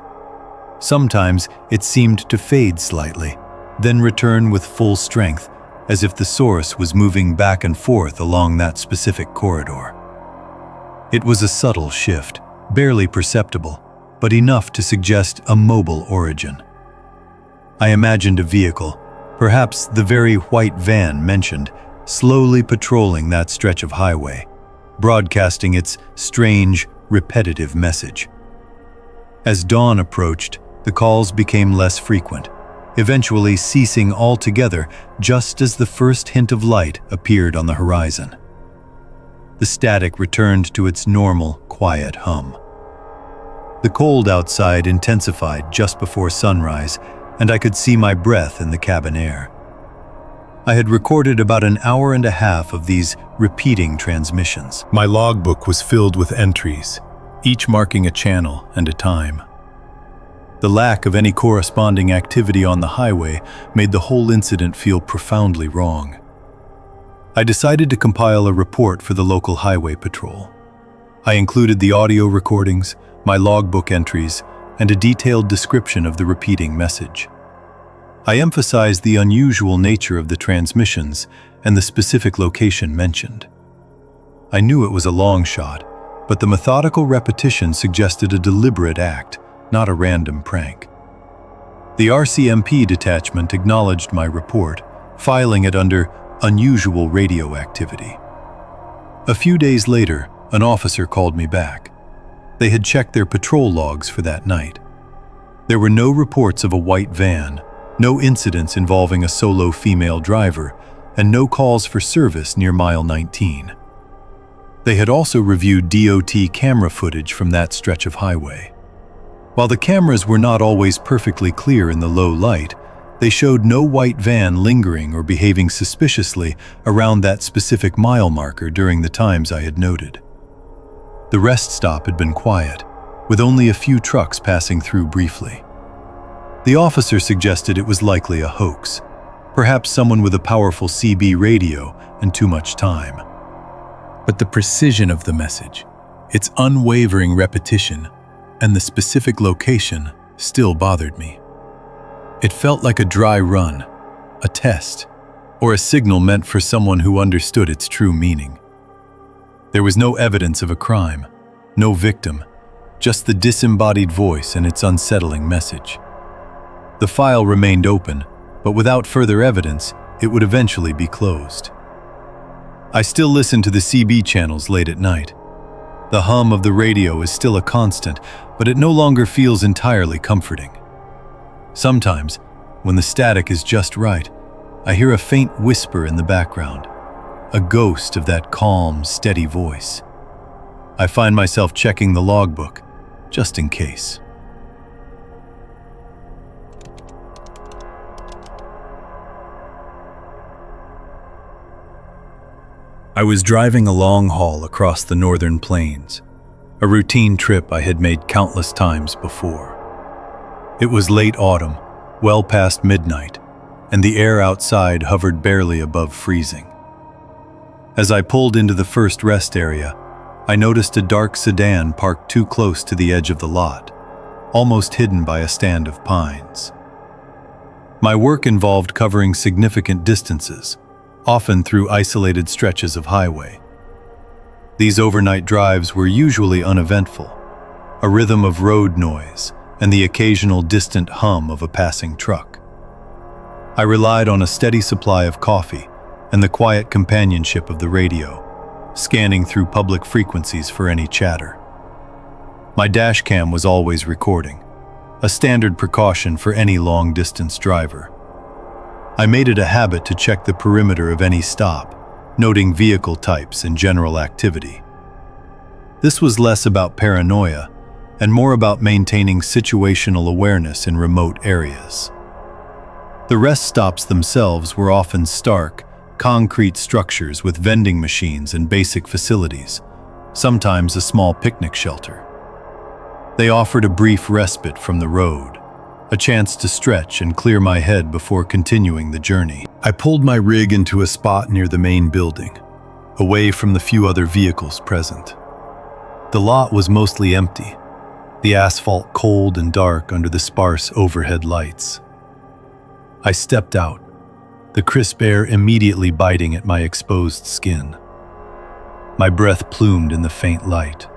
Sometimes it seemed to fade slightly, then return with full strength, as if the source was moving back and forth along that specific corridor. It was a subtle shift, barely perceptible, but enough to suggest a mobile origin. I imagined a vehicle, perhaps the very white van mentioned, slowly patrolling that stretch of highway, broadcasting its strange, repetitive message. As dawn approached, the calls became less frequent, eventually ceasing altogether just as the first hint of light appeared on the horizon. The static returned to its normal, quiet hum. The cold outside intensified just before sunrise, and I could see my breath in the cabin air. I had recorded about an hour and a half of these repeating transmissions. My logbook was filled with entries, each marking a channel and a time. The lack of any corresponding activity on the highway made the whole incident feel profoundly wrong. I decided to compile a report for the local highway patrol. I included the audio recordings, my logbook entries, and a detailed description of the repeating message. I emphasized the unusual nature of the transmissions and the specific location mentioned. I knew it was a long shot, but the methodical repetition suggested a deliberate act, not a random prank. The RCMP detachment acknowledged my report, filing it under unusual radio activity. A few days later, an officer called me back. They had checked their patrol logs for that night. There were no reports of a white van, no incidents involving a solo female driver, and no calls for service near mile 19. They had also reviewed DOT camera footage from that stretch of highway. While the cameras were not always perfectly clear in the low light, they showed no white van lingering or behaving suspiciously around that specific mile marker during the times I had noted. The rest stop had been quiet, with only a few trucks passing through briefly. The officer suggested it was likely a hoax, perhaps someone with a powerful CB radio and too much time. But the precision of the message, its unwavering repetition, and the specific location still bothered me. It felt like a dry run, a test, or a signal meant for someone who understood its true meaning. There was no evidence of a crime, no victim, just the disembodied voice and its unsettling message. The file remained open, but without further evidence, it would eventually be closed. I still listen to the CB channels late at night. The hum of the radio is still a constant, but it no longer feels entirely comforting. Sometimes, when the static is just right, I hear a faint whisper in the background, a ghost of that calm, steady voice. I find myself checking the logbook, just in case. I was driving a long haul across the northern plains, a routine trip I had made countless times before. It was late autumn, well past midnight, and the air outside hovered barely above freezing. As I pulled into the first rest area, I noticed a dark sedan parked too close to the edge of the lot, almost hidden by a stand of pines. My work involved covering significant distances, often through isolated stretches of highway. These overnight drives were usually uneventful, a rhythm of road noise and the occasional distant hum of a passing truck. I relied on a steady supply of coffee and the quiet companionship of the radio, scanning through public frequencies for any chatter. My dash cam was always recording, a standard precaution for any long-distance driver. I made it a habit to check the perimeter of any stop, noting vehicle types and general activity. This was less about paranoia and more about maintaining situational awareness in remote areas. The rest stops themselves were often stark, concrete structures with vending machines and basic facilities, sometimes a small picnic shelter. They offered a brief respite from the road, a chance to stretch and clear my head before continuing the journey. I pulled my rig into a spot near the main building, away from the few other vehicles present. The lot was mostly empty, the asphalt cold and dark under the sparse overhead lights. I stepped out, the crisp air immediately biting at my exposed skin. My breath plumed in the faint light.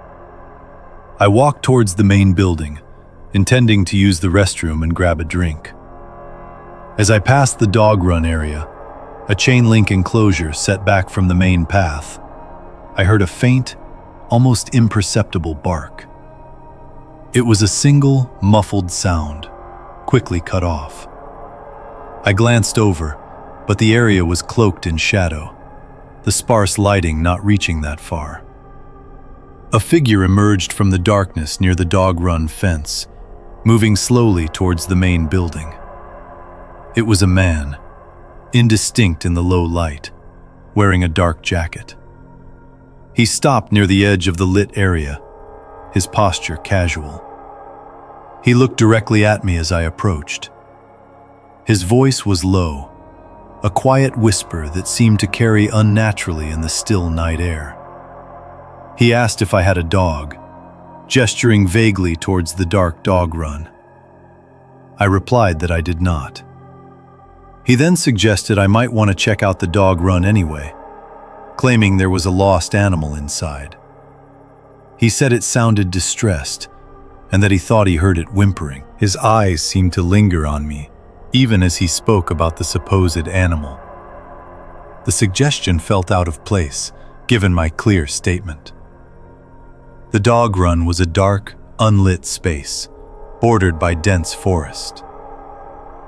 I walked towards the main building, intending to use the restroom and grab a drink. As I passed the dog run area, a chain-link enclosure set back from the main path, I heard a faint, almost imperceptible bark. It was a single, muffled sound, quickly cut off. I glanced over, but the area was cloaked in shadow, the sparse lighting not reaching that far. A figure emerged from the darkness near the dog run fence, moving slowly towards the main building. It was a man, indistinct in the low light, wearing a dark jacket. He stopped near the edge of the lit area, his posture casual. He looked directly at me as I approached. His voice was low, a quiet whisper that seemed to carry unnaturally in the still night air. He asked if I had a dog, gesturing vaguely towards the dark dog run. I replied that I did not. He then suggested I might want to check out the dog run anyway, claiming there was a lost animal inside. He said it sounded distressed, and that he thought he heard it whimpering. His eyes seemed to linger on me, even as he spoke about the supposed animal. The suggestion felt out of place, given my clear statement. The dog run was a dark, unlit space, bordered by dense forest.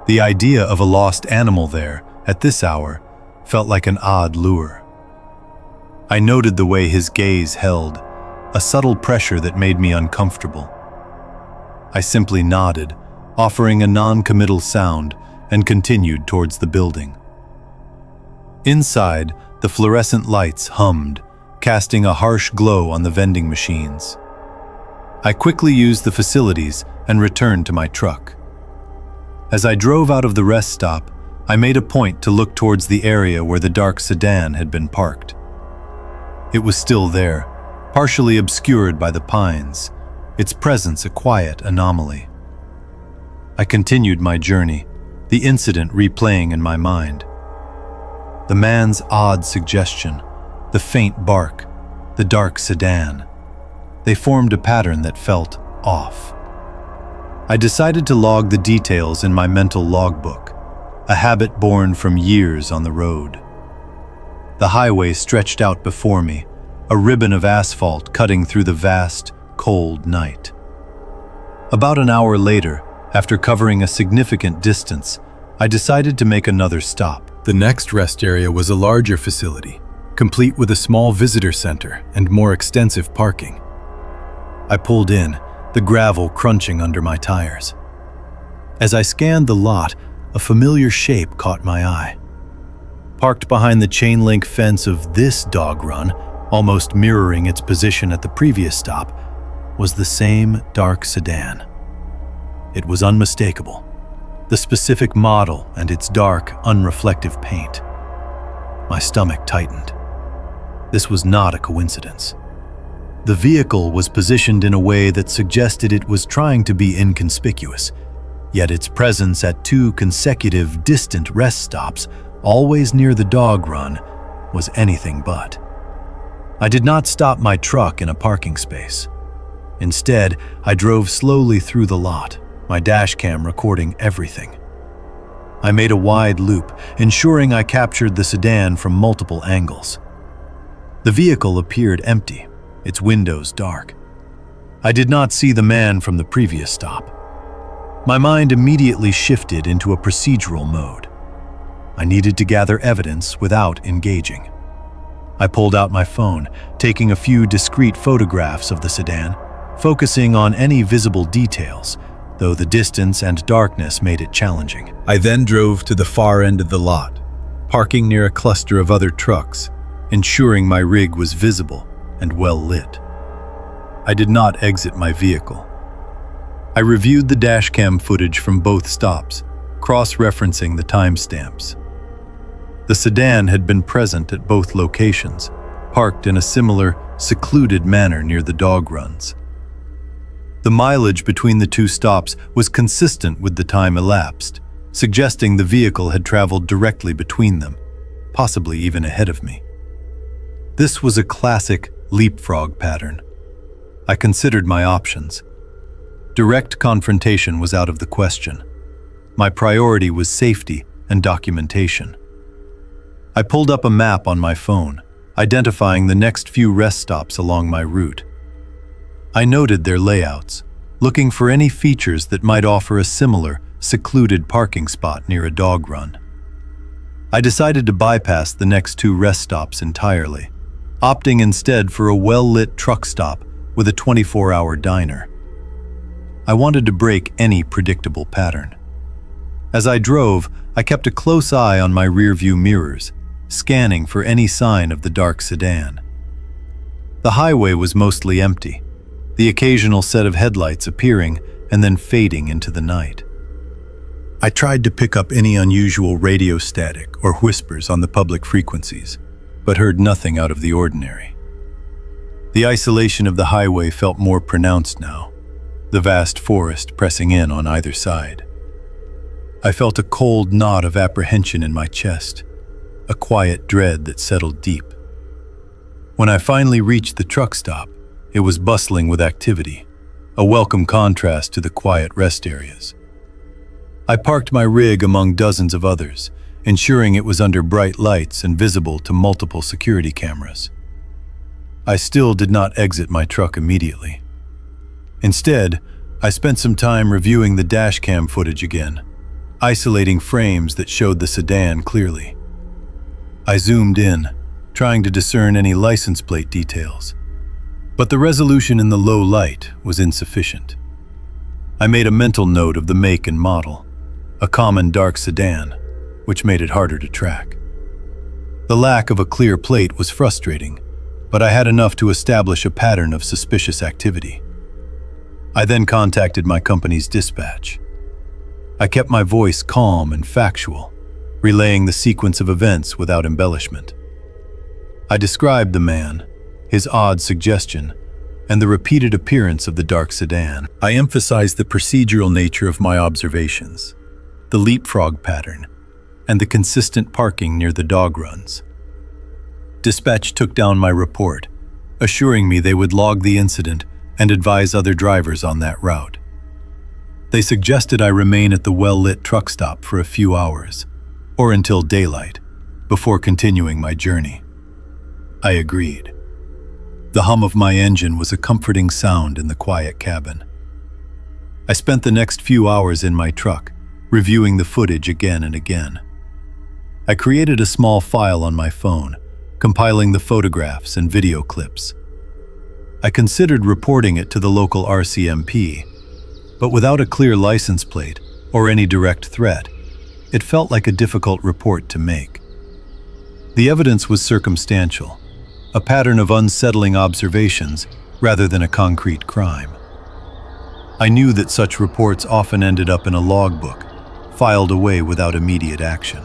The idea of a lost animal there, at this hour, felt like an odd lure. I noted the way his gaze held, a subtle pressure that made me uncomfortable. I simply nodded, offering a non-committal sound, and continued towards the building. Inside, the fluorescent lights hummed, casting a harsh glow on the vending machines. I quickly used the facilities and returned to my truck. As I drove out of the rest stop, I made a point to look towards the area where the dark sedan had been parked. It was still there, partially obscured by the pines, its presence a quiet anomaly. I continued my journey, the incident replaying in my mind. The man's odd suggestion, the faint bark, the dark sedan, they formed a pattern that felt off. I decided to log the details in my mental logbook, a habit born from years on the road. The highway stretched out before me, a ribbon of asphalt cutting through the vast, cold night. About an hour later, after covering a significant distance, I decided to make another stop. The next rest area was a larger facility, complete with a small visitor center and more extensive parking. I pulled in, the gravel crunching under my tires. As I scanned the lot, a familiar shape caught my eye. Parked behind the chain-link fence of this dog run, almost mirroring its position at the previous stop, was the same dark sedan. It was unmistakable, the specific model and its dark, unreflective paint. My stomach tightened. This was not a coincidence. The vehicle was positioned in a way that suggested it was trying to be inconspicuous, yet its presence at 2 consecutive distant rest stops, always near the dog run, was anything but. I did not stop my truck in a parking space. Instead, I drove slowly through the lot, my dashcam recording everything. I made a wide loop, ensuring I captured the sedan from multiple angles. The vehicle appeared empty, its windows dark. I did not see the man from the previous stop. My mind immediately shifted into a procedural mode. I needed to gather evidence without engaging. I pulled out my phone, taking a few discrete photographs of the sedan, focusing on any visible details, though the distance and darkness made it challenging. I then drove to the far end of the lot, parking near a cluster of other trucks, ensuring my rig was visible and well lit. I did not exit my vehicle. I reviewed the dashcam footage from both stops, cross-referencing the timestamps. The sedan had been present at both locations, parked in a similar, secluded manner near the dog runs. The mileage between the 2 stops was consistent with the time elapsed, suggesting the vehicle had traveled directly between them, possibly even ahead of me. This was a classic leapfrog pattern. I considered my options. Direct confrontation was out of the question. My priority was safety and documentation. I pulled up a map on my phone, identifying the next few rest stops along my route. I noted their layouts, looking for any features that might offer a similar, secluded parking spot near a dog run. I decided to bypass the next 2 rest stops entirely, opting instead for a well-lit truck stop with a 24-hour diner. I wanted to break any predictable pattern. As I drove, I kept a close eye on my rearview mirrors, scanning for any sign of the dark sedan. The highway was mostly empty, the occasional set of headlights appearing and then fading into the night. I tried to pick up any unusual radio static or whispers on the public frequencies, but heard nothing out of the ordinary. The isolation of the highway felt more pronounced now, the vast forest pressing in on either side. I felt a cold knot of apprehension in my chest, a quiet dread that settled deep. When I finally reached the truck stop, it was bustling with activity, a welcome contrast to the quiet rest areas. I parked my rig among dozens of others, ensuring it was under bright lights and visible to multiple security cameras. I still did not exit my truck immediately. Instead, I spent some time reviewing the dashcam footage again, isolating frames that showed the sedan clearly. I zoomed in, trying to discern any license plate details, but the resolution in the low light was insufficient. I made a mental note of the make and model, a common dark sedan, which made it harder to track. The lack of a clear plate was frustrating, but I had enough to establish a pattern of suspicious activity. I then contacted my company's dispatch. I kept my voice calm and factual, relaying the sequence of events without embellishment. I described the man, his odd suggestion, and the repeated appearance of the dark sedan. I emphasized the procedural nature of my observations, the leapfrog pattern, and the consistent parking near the dog runs. Dispatch took down my report, assuring me they would log the incident and advise other drivers on that route. They suggested I remain at the well-lit truck stop for a few hours, or until daylight, before continuing my journey. I agreed. The hum of my engine was a comforting sound in the quiet cabin. I spent the next few hours in my truck, reviewing the footage again and again. I created a small file on my phone, compiling the photographs and video clips. I considered reporting it to the local RCMP, but without a clear license plate or any direct threat, it felt like a difficult report to make. The evidence was circumstantial, a pattern of unsettling observations rather than a concrete crime. I knew that such reports often ended up in a logbook, filed away without immediate action.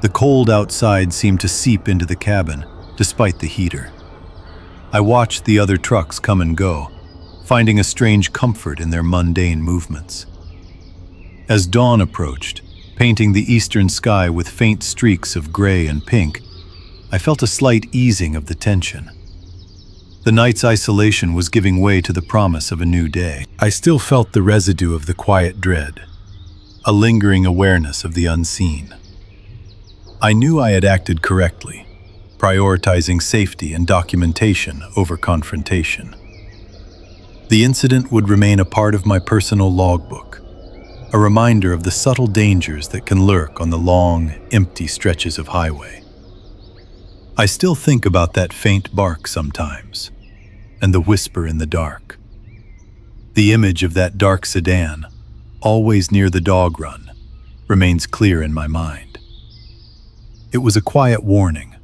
The cold outside seemed to seep into the cabin, despite the heater. I watched the other trucks come and go, finding a strange comfort in their mundane movements. As dawn approached, painting the eastern sky with faint streaks of gray and pink, I felt a slight easing of the tension. The night's isolation was giving way to the promise of a new day. I still felt the residue of the quiet dread, a lingering awareness of the unseen. I knew I had acted correctly, prioritizing safety and documentation over confrontation. The incident would remain a part of my personal logbook, a reminder of the subtle dangers that can lurk on the long, empty stretches of highway. I still think about that faint bark sometimes, and the whisper in the dark. The image of that dark sedan, always near the dog run, remains clear in my mind. It was a quiet warning,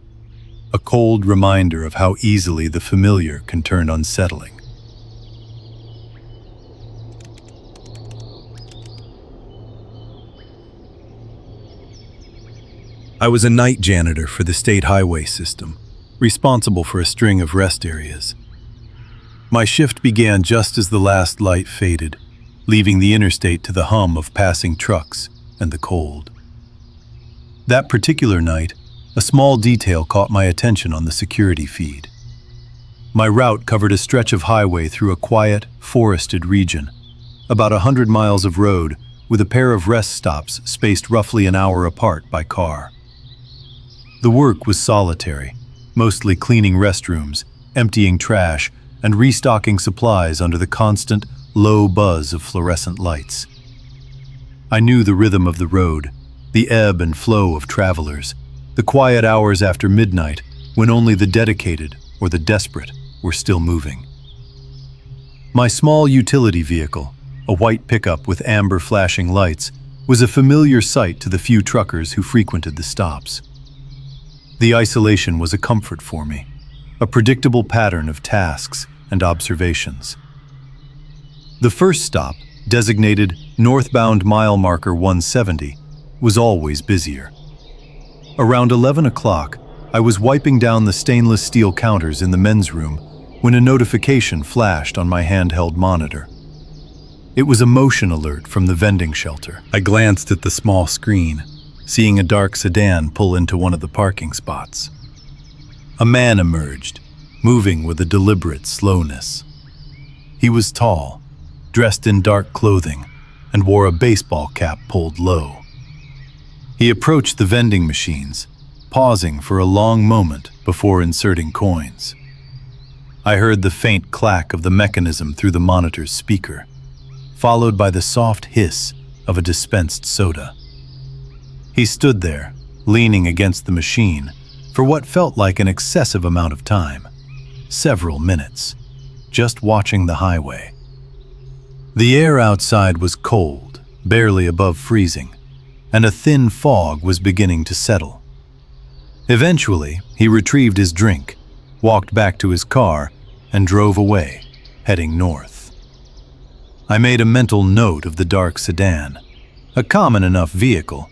a cold reminder of how easily the familiar can turn unsettling. I was a night janitor for the state highway system, responsible for a string of rest areas. My shift began just as the last light faded, leaving the interstate to the hum of passing trucks and the cold. That particular night, a small detail caught my attention on the security feed. My route covered a stretch of highway through a quiet, forested region, about 100 miles of road with a pair of rest stops spaced roughly an hour apart by car. The work was solitary, mostly cleaning restrooms, emptying trash, and restocking supplies under the constant, low buzz of fluorescent lights. I knew the rhythm of the road, the ebb and flow of travelers, the quiet hours after midnight when only the dedicated or the desperate were still moving. My small utility vehicle, a white pickup with amber flashing lights, was a familiar sight to the few truckers who frequented the stops. The isolation was a comfort for me, a predictable pattern of tasks and observations. The first stop, designated northbound mile marker 170, was always busier. Around 11 o'clock, I was wiping down the stainless steel counters in the men's room when a notification flashed on my handheld monitor. It was a motion alert from the vending shelter. I glanced at the small screen, seeing a dark sedan pull into one of the parking spots. A man emerged, moving with a deliberate slowness. He was tall, dressed in dark clothing, and wore a baseball cap pulled low. He approached the vending machines, pausing for a long moment before inserting coins. I heard the faint clack of the mechanism through the monitor's speaker, followed by the soft hiss of a dispensed soda. He stood there, leaning against the machine, for what felt like an excessive amount of time, several minutes, just watching the highway. The air outside was cold, barely above freezing, and a thin fog was beginning to settle. Eventually, he retrieved his drink, walked back to his car, and drove away, heading north. I made a mental note of the dark sedan, a common enough vehicle,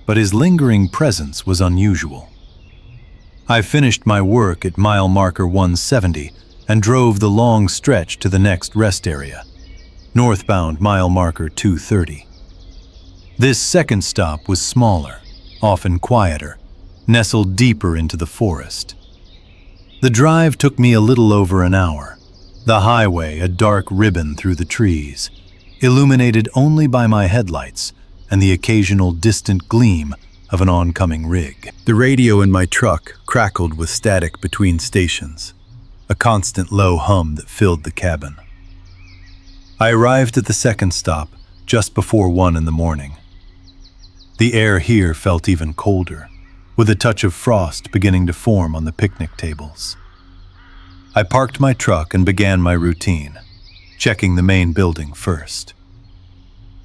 but his lingering presence was unusual. I finished my work at mile marker 170 and drove the long stretch to the next rest area, northbound mile marker 230. This second stop was smaller, often quieter, nestled deeper into the forest. The drive took me a little over an hour, The highway, a dark ribbon through the trees, illuminated only by my headlights and the occasional distant gleam of an oncoming rig. The radio in my truck crackled with static between stations, a constant low hum that filled the cabin. I arrived at the second stop just before 1 in the morning. The air here felt even colder, with a touch of frost beginning to form on the picnic tables. I parked my truck and began my routine, checking the main building first.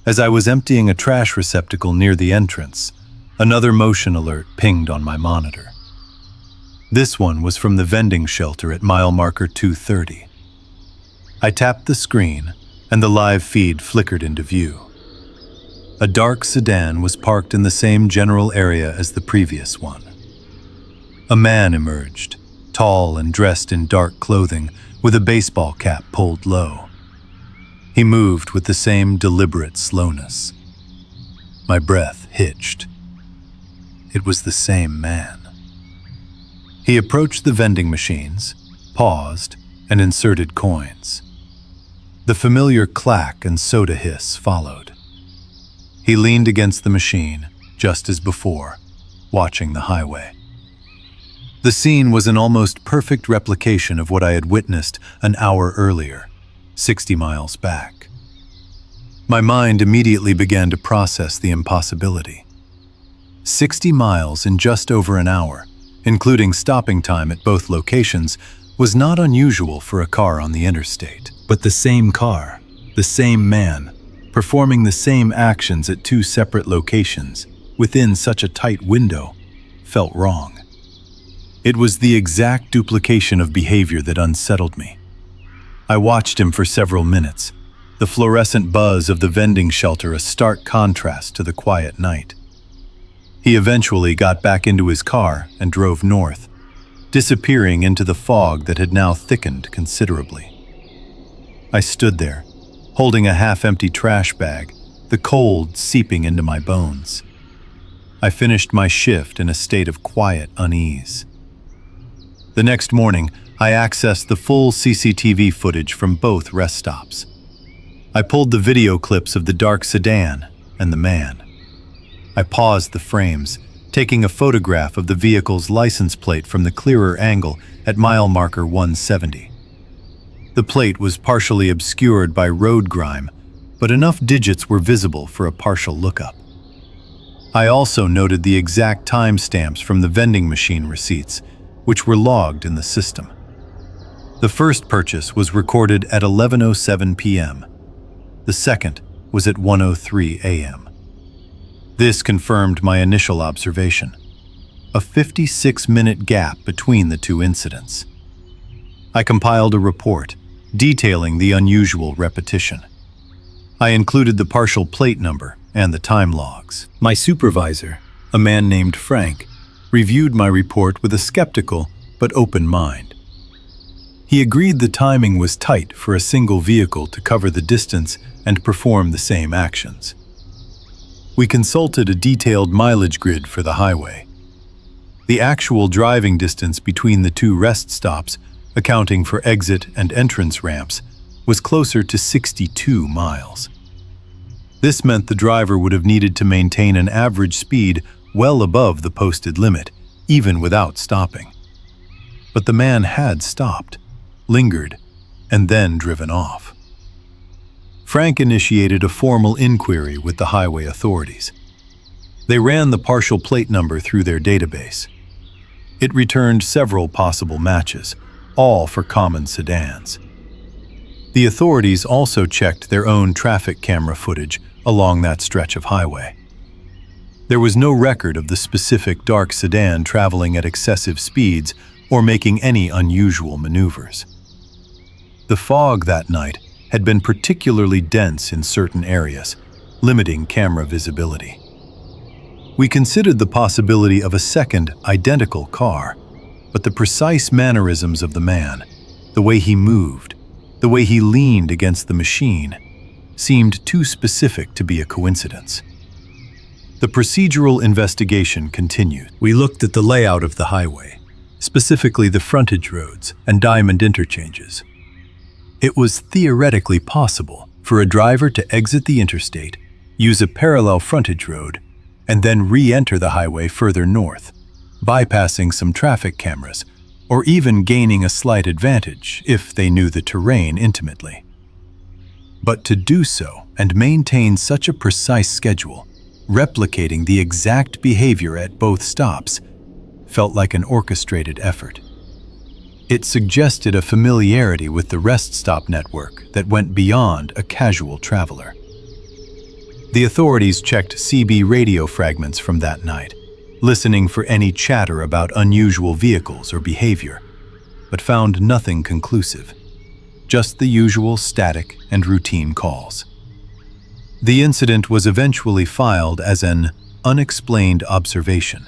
As I was emptying a trash receptacle near the entrance, another motion alert pinged on my monitor. This one was from the vending shelter at mile marker 230. I tapped the screen, and the live feed flickered into view. A dark sedan was parked in the same general area as the previous one. A man emerged, tall and dressed in dark clothing with a baseball cap pulled low. He moved with the same deliberate slowness. My breath hitched. It was the same man. He approached the vending machines, paused, and inserted coins. The familiar clack and soda hiss followed. He leaned against the machine, just as before, watching the highway. The scene was an almost perfect replication of what I had witnessed an hour earlier, 60 miles back. My mind immediately began to process the impossibility. 60 miles in just over an hour, including stopping time at both locations, was not unusual for a car on the interstate. But the same car, the same man, performing the same actions at two separate locations within such a tight window, felt wrong. It was the exact duplication of behavior that unsettled me. I watched him for several minutes, the fluorescent buzz of the vending shelter a stark contrast to the quiet night. He eventually got back into his car and drove north, disappearing into the fog that had now thickened considerably. I stood there, holding a half-empty trash bag, the cold seeping into my bones. I finished my shift in a state of quiet unease. The next morning, I accessed the full CCTV footage from both rest stops. I pulled the video clips of the dark sedan and the man. I paused the frames, taking a photograph of the vehicle's license plate from the clearer angle at mile marker 170. The plate was partially obscured by road grime, but enough digits were visible for a partial lookup. I also noted the exact timestamps from the vending machine receipts, which were logged in the system. The first purchase was recorded at 11:07 p.m. The second was at 1:03 a.m. This confirmed my initial observation, a 56-minute gap between the two incidents. I compiled a report detailing the unusual repetition. I included the partial plate number and the time logs. My supervisor, a man named Frank, reviewed my report with a skeptical but open mind. He agreed the timing was tight for a single vehicle to cover the distance and perform the same actions. We consulted a detailed mileage grid for the highway. The actual driving distance between the two rest stops, accounting for exit and entrance ramps, was closer to 62 miles. This meant the driver would have needed to maintain an average speed well above the posted limit, even without stopping. But the man had stopped, lingered, and then driven off. Frank initiated a formal inquiry with the highway authorities. They ran the partial plate number through their database. It returned several possible matches, all for common sedans. The authorities also checked their own traffic camera footage along that stretch of highway. There was no record of the specific dark sedan traveling at excessive speeds or making any unusual maneuvers. The fog that night had been particularly dense in certain areas, limiting camera visibility. We considered the possibility of a second, identical car, but the precise mannerisms of the man, the way he moved, the way he leaned against the machine, seemed too specific to be a coincidence. The procedural investigation continued. We looked at the layout of the highway, specifically the frontage roads and diamond interchanges. It was theoretically possible for a driver to exit the interstate, use a parallel frontage road, and then re-enter the highway further north, bypassing some traffic cameras, or even gaining a slight advantage if they knew the terrain intimately. But to do so and maintain such a precise schedule, replicating the exact behavior at both stops, felt like an orchestrated effort. It suggested a familiarity with the rest stop network that went beyond a casual traveler. The authorities checked CB radio fragments from that night, listening for any chatter about unusual vehicles or behavior, but found nothing conclusive, just the usual static and routine calls. The incident was eventually filed as an unexplained observation.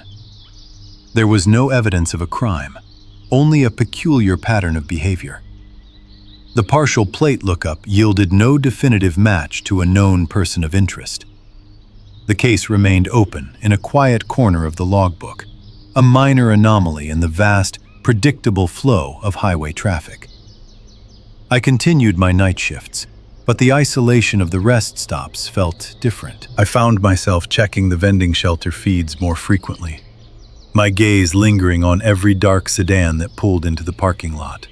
There was no evidence of a crime, only a peculiar pattern of behavior. The partial plate lookup yielded no definitive match to a known person of interest. The case remained open in a quiet corner of the logbook, a minor anomaly in the vast, predictable flow of highway traffic. I continued my night shifts, but the isolation of the rest stops felt different. I found myself checking the vending shelter feeds more frequently, my gaze lingering on every dark sedan that pulled into the parking lot.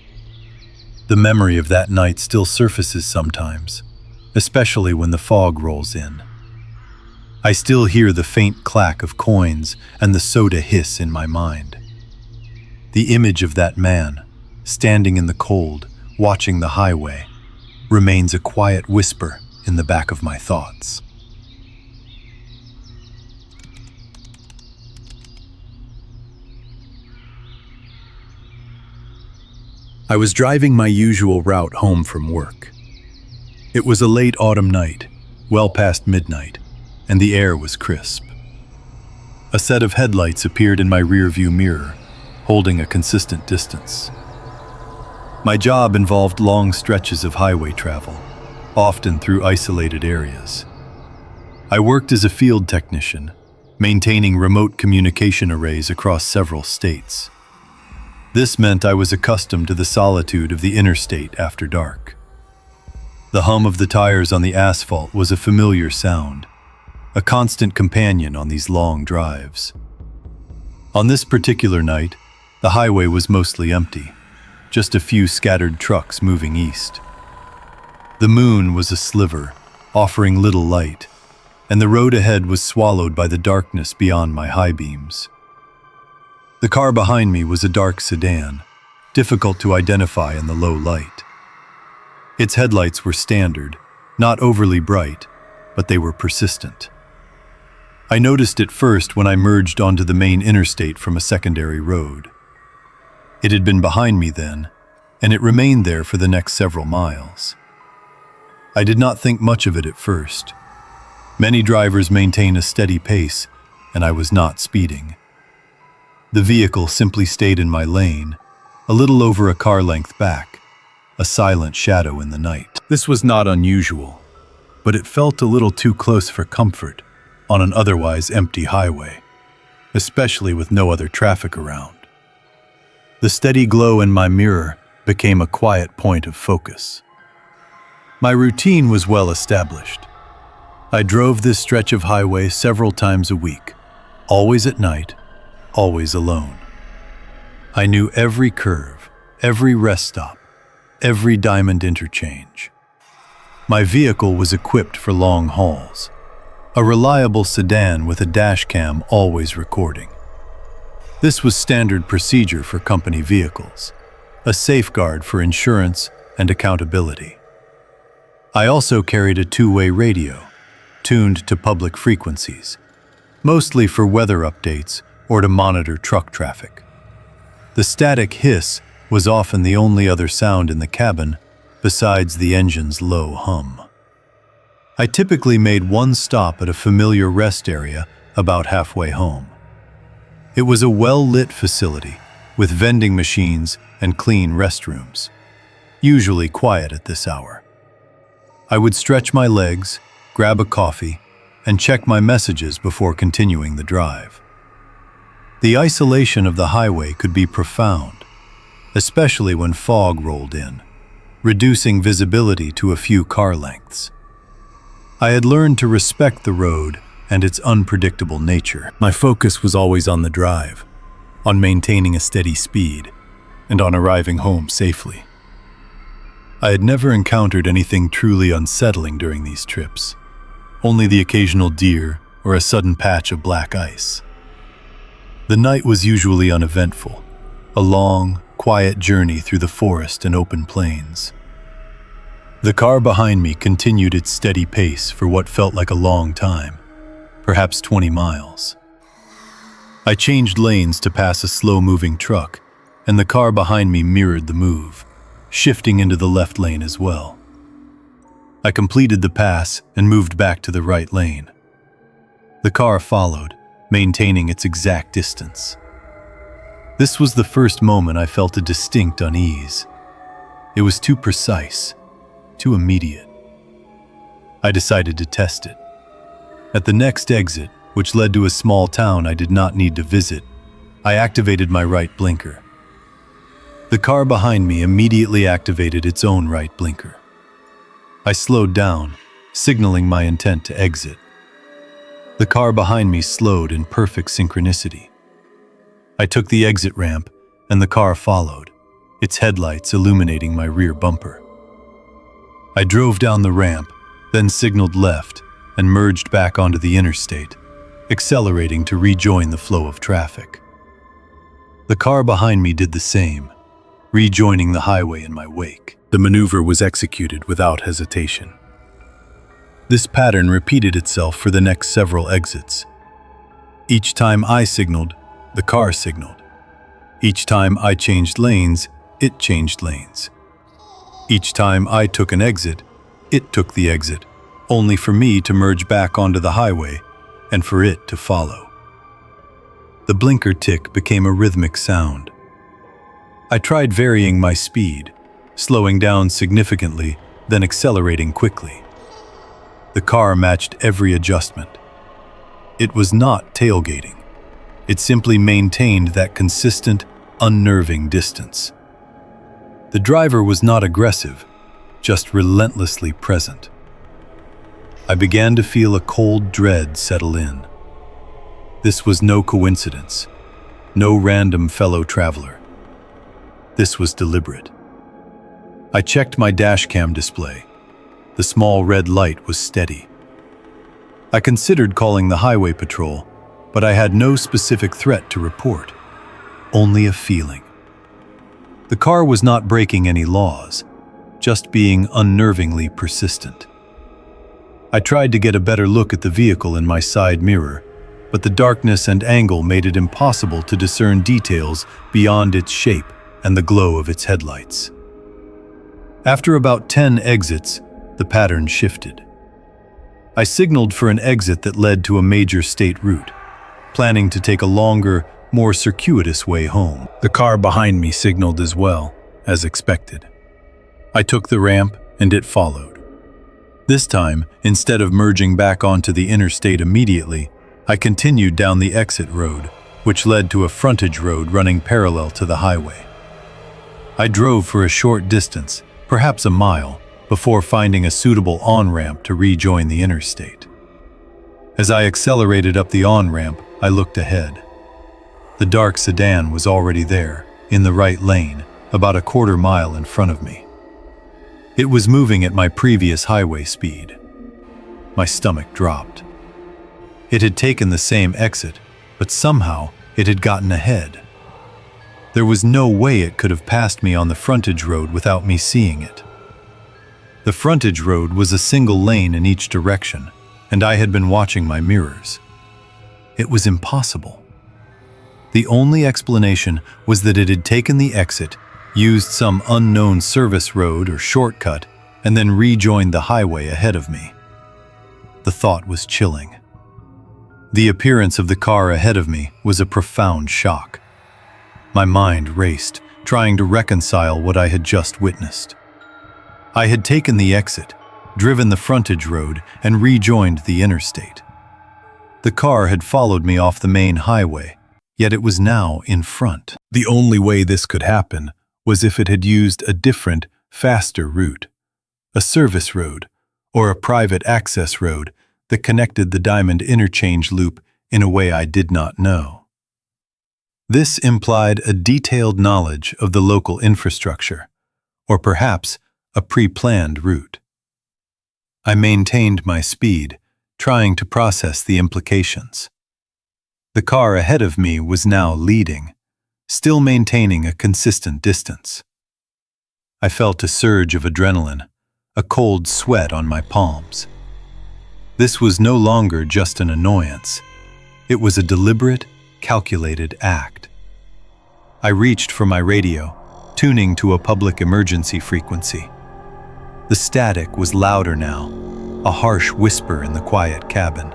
The memory of that night still surfaces sometimes, especially when the fog rolls in. I still hear the faint clack of coins and the soda hiss in my mind. The image of that man, standing in the cold, watching the highway, remains a quiet whisper in the back of my thoughts. I was driving my usual route home from work. It was a late autumn night, well past midnight, and the air was crisp. A set of headlights appeared in my rearview mirror, holding a consistent distance. My job involved long stretches of highway travel, often through isolated areas. I worked as a field technician, maintaining remote communication arrays across several states. This meant I was accustomed to the solitude of the interstate after dark. The hum of the tires on the asphalt was a familiar sound, a constant companion on these long drives. On this particular night, the highway was mostly empty, just a few scattered trucks moving east. The moon was a sliver, offering little light, and the road ahead was swallowed by the darkness beyond my high beams. The car behind me was a dark sedan, difficult to identify in the low light. Its headlights were standard, not overly bright, but they were persistent. I noticed it first when I merged onto the main interstate from a secondary road. It had been behind me then, and it remained there for the next several miles. I did not think much of it at first. Many drivers maintain a steady pace, and I was not speeding. The vehicle simply stayed in my lane, a little over a car length back, a silent shadow in the night. This was not unusual, but it felt a little too close for comfort on an otherwise empty highway, especially with no other traffic around. The steady glow in my mirror became a quiet point of focus. My routine was well established. I drove this stretch of highway several times a week, always at night, always alone. I knew every curve, every rest stop, every diamond interchange. My vehicle was equipped for long hauls, a reliable sedan with a dash cam always recording. This was standard procedure for company vehicles, a safeguard for insurance and accountability. I also carried a two-way radio, tuned to public frequencies, mostly for weather updates or to monitor truck traffic. The static hiss was often the only other sound in the cabin besides the engine's low hum. I typically made one stop at a familiar rest area about halfway home. It was a well-lit facility with vending machines and clean restrooms, usually quiet at this hour. I would stretch my legs, grab a coffee, and check my messages before continuing the drive. The isolation of the highway could be profound, especially when fog rolled in. reducing visibility to a few car lengths. I had learned to respect the road and its unpredictable nature. My focus was always on the drive, on maintaining a steady speed, and on arriving home safely. I had never encountered anything truly unsettling during these trips, only the occasional deer or a sudden patch of black ice. The night was usually uneventful, a long, quiet journey through the forest and open plains. The car behind me continued its steady pace for what felt like a long time, perhaps 20 miles. I changed lanes to pass a slow-moving truck, and the car behind me mirrored the move, shifting into the left lane as well. I completed the pass and moved back to the right lane. The car followed, maintaining its exact distance. This was the first moment I felt a distinct unease. It was too precise, too immediate. I decided to test it. At the next exit, which led to a small town I did not need to visit, I activated my right blinker. The car behind me immediately activated its own right blinker. I slowed down, signaling my intent to exit. The car behind me slowed in perfect synchronicity. I took the exit ramp, and the car followed, its headlights illuminating my rear bumper. I drove down the ramp, then signaled left and merged back onto the interstate, accelerating to rejoin the flow of traffic. The car behind me did the same, rejoining the highway in my wake. The maneuver was executed without hesitation. This pattern repeated itself for the next several exits. Each time I signaled, the car signaled. Each time I changed lanes, it changed lanes. Each time I took an exit, it took the exit, only for me to merge back onto the highway and for it to follow. The blinker tick became a rhythmic sound. I tried varying my speed, slowing down significantly, then accelerating quickly. The car matched every adjustment. It was not tailgating. It simply maintained that consistent, unnerving distance. The driver was not aggressive, just relentlessly present. I began to feel a cold dread settle in. This was no coincidence, no random fellow traveler. This was deliberate. I checked my dashcam display. The small red light was steady. I considered calling the highway patrol, but I had no specific threat to report, only a feeling. The car was not breaking any laws, just being unnervingly persistent. I tried to get a better look at the vehicle in my side mirror, but the darkness and angle made it impossible to discern details beyond its shape and the glow of its headlights. After about 10 exits, the pattern shifted. I signaled for an exit that led to a major state route, planning to take a longer, more circuitous way home. The car behind me signaled as well, as expected. I took the ramp and it followed. This time, instead of merging back onto the interstate immediately, I continued down the exit road, which led to a frontage road running parallel to the highway. I drove for a short distance, perhaps a mile, before finding a suitable on-ramp to rejoin the interstate. As I accelerated up the on-ramp, I looked ahead. The dark sedan was already there, in the right lane, about a quarter mile in front of me. It was moving at my previous highway speed. My stomach dropped. It had taken the same exit, but somehow it had gotten ahead. There was no way it could have passed me on the frontage road without me seeing it. The frontage road was a single lane in each direction, and I had been watching my mirrors. It was impossible. The only explanation was that it had taken the exit, used some unknown service road or shortcut, and then rejoined the highway ahead of me. The thought was chilling. The appearance of the car ahead of me was a profound shock. My mind raced, trying to reconcile what I had just witnessed. I had taken the exit, driven the frontage road, and rejoined the interstate. The car had followed me off the main highway, yet it was now in front. The only way this could happen was if it had used a different, faster route, a service road, or a private access road that connected the Diamond Interchange Loop in a way I did not know. This implied a detailed knowledge of the local infrastructure, or perhaps a pre-planned route. I maintained my speed, trying to process the implications. The car ahead of me was now leading, still maintaining a consistent distance. I felt a surge of adrenaline, a cold sweat on my palms. This was no longer just an annoyance. It was a deliberate, calculated act. I reached for my radio, tuning to a public emergency frequency. The static was louder now, a harsh whisper in the quiet cabin.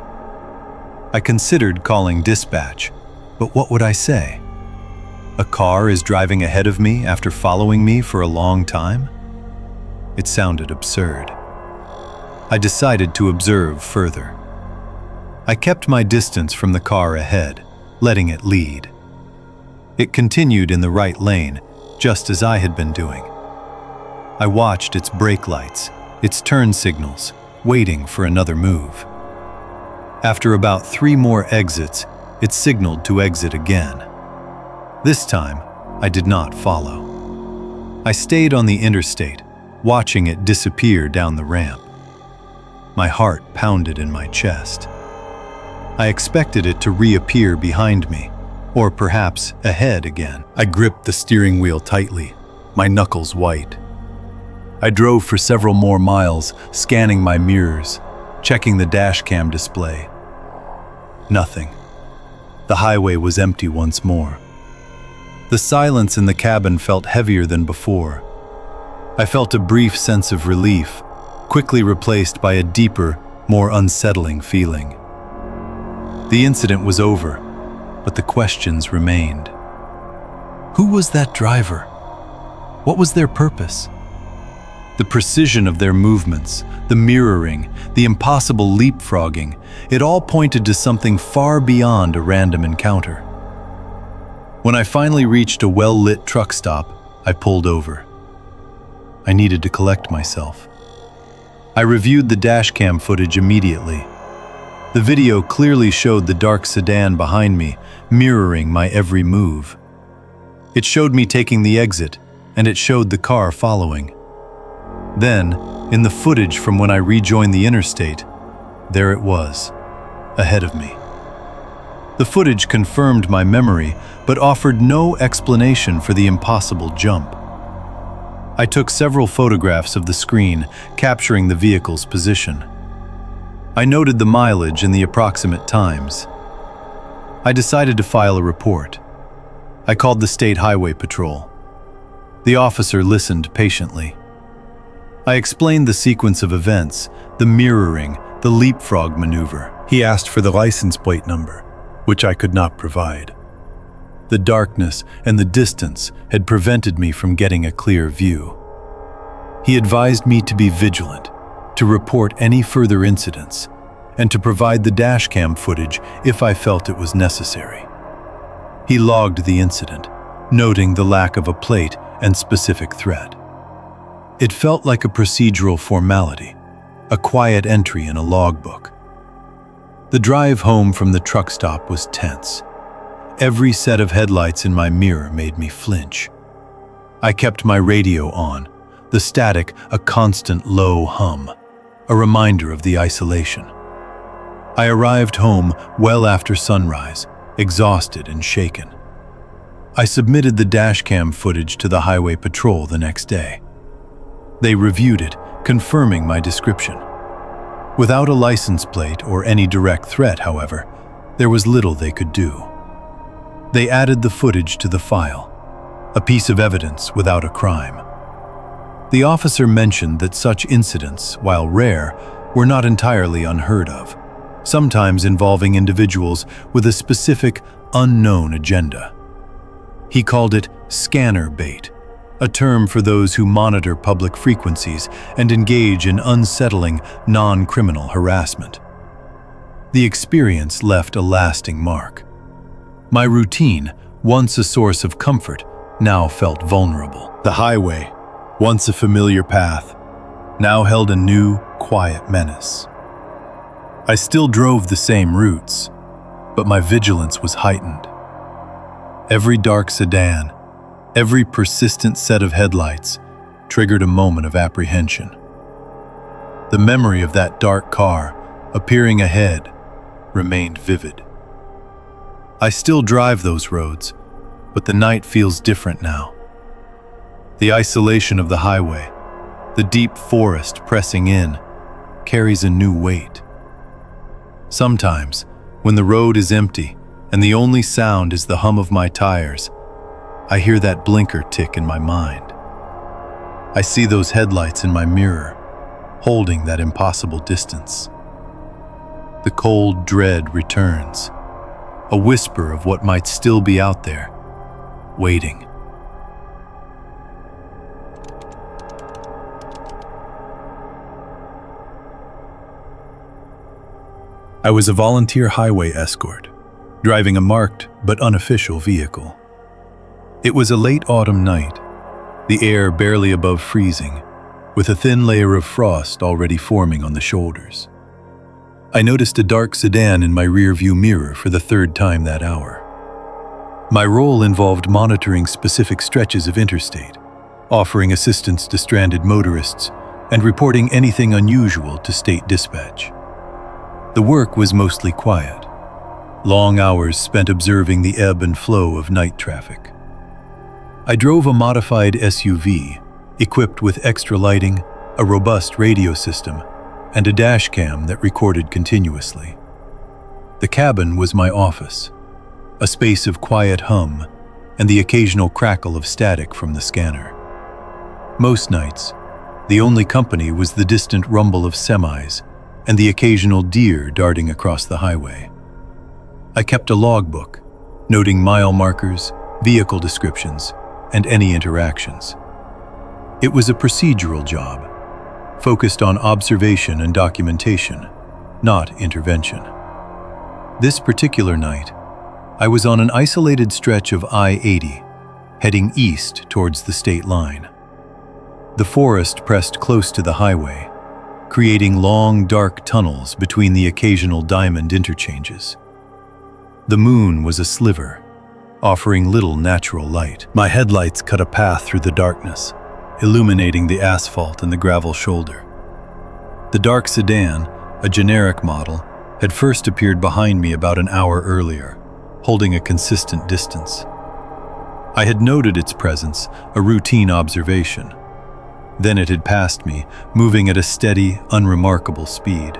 I considered calling dispatch, but what would I say? A car is driving ahead of me after following me for a long time? It sounded absurd. I decided to observe further. I kept my distance from the car ahead, letting it lead. It continued in the right lane, just as I had been doing. I watched its brake lights, its turn signals, waiting for another move. After about 3 more exits, it signaled to exit again. This time, I did not follow. I stayed on the interstate, watching it disappear down the ramp. My heart pounded in my chest. I expected it to reappear behind me, or perhaps ahead again. I gripped the steering wheel tightly, my knuckles white. I drove for several more miles, scanning my mirrors, checking the dashcam display. Nothing. The highway was empty once more. The silence in the cabin felt heavier than before. I felt a brief sense of relief, quickly replaced by a deeper, more unsettling feeling. The incident was over, but the questions remained. Who was that driver? What was their purpose? The precision of their movements, the mirroring, the impossible leapfrogging, it all pointed to something far beyond a random encounter. When I finally reached a well-lit truck stop, I pulled over. I needed to collect myself. I reviewed the dashcam footage immediately. The video clearly showed the dark sedan behind me, mirroring my every move. It showed me taking the exit, and it showed the car following. Then, in the footage from when I rejoined the interstate, there it was, ahead of me. The footage confirmed my memory, but offered no explanation for the impossible jump. I took several photographs of the screen, capturing the vehicle's position. I noted the mileage and the approximate times. I decided to file a report. I called the State Highway Patrol. The officer listened patiently. I explained the sequence of events, the mirroring, the leapfrog maneuver. He asked for the license plate number, which I could not provide. The darkness and the distance had prevented me from getting a clear view. He advised me to be vigilant, to report any further incidents, and to provide the dashcam footage if I felt it was necessary. He logged the incident, noting the lack of a plate and specific threat. It felt like a procedural formality, a quiet entry in a logbook. The drive home from the truck stop was tense. Every set of headlights in my mirror made me flinch. I kept my radio on, the static a constant low hum, a reminder of the isolation. I arrived home well after sunrise, exhausted and shaken. I submitted the dashcam footage to the Highway Patrol the next day. They reviewed it, confirming my description. Without a license plate or any direct threat, however, there was little they could do. They added the footage to the file, a piece of evidence without a crime. The officer mentioned that such incidents, while rare, were not entirely unheard of, sometimes involving individuals with a specific, unknown agenda. He called it scanner bait, a term for those who monitor public frequencies and engage in unsettling, non-criminal harassment. The experience left a lasting mark. My routine, once a source of comfort, now felt vulnerable. The highway, Once a familiar path, now held a new, quiet menace. I still drove the same routes, but my vigilance was heightened. Every dark sedan, every persistent set of headlights triggered a moment of apprehension. The memory of that dark car appearing ahead remained vivid. I still drive those roads, but the night feels different now. The isolation of the highway, the deep forest pressing in, carries a new weight. Sometimes, when the road is empty and the only sound is the hum of my tires, I hear that blinker tick in my mind. I see those headlights in my mirror, holding that impossible distance. The cold dread returns, a whisper of what might still be out there, waiting. I was a volunteer highway escort, driving a marked but unofficial vehicle. It was a late autumn night, the air barely above freezing, with a thin layer of frost already forming on the shoulders. I noticed a dark sedan in my rearview mirror for the third time that hour. My role involved monitoring specific stretches of interstate, offering assistance to stranded motorists, and reporting anything unusual to state dispatch. The work was mostly quiet, long hours spent observing the ebb and flow of night traffic. I drove a modified SUV, equipped with extra lighting, a robust radio system, and a dash cam that recorded continuously. The cabin was my office, a space of quiet hum and the occasional crackle of static from the scanner. Most nights, the only company was the distant rumble of semis and the occasional deer darting across the highway. I kept a logbook, noting mile markers, vehicle descriptions, and any interactions. It was a procedural job, focused on observation and documentation, not intervention. This particular night, I was on an isolated stretch of I-80, heading east towards the state line. The forest pressed close to the highway, creating long, dark tunnels between the occasional diamond interchanges. The moon was a sliver, offering little natural light. My headlights cut a path through the darkness, illuminating the asphalt and the gravel shoulder. The dark sedan, a generic model, had first appeared behind me about an hour earlier, holding a consistent distance. I had noted its presence, a routine observation. Then it had passed me, moving at a steady, unremarkable speed.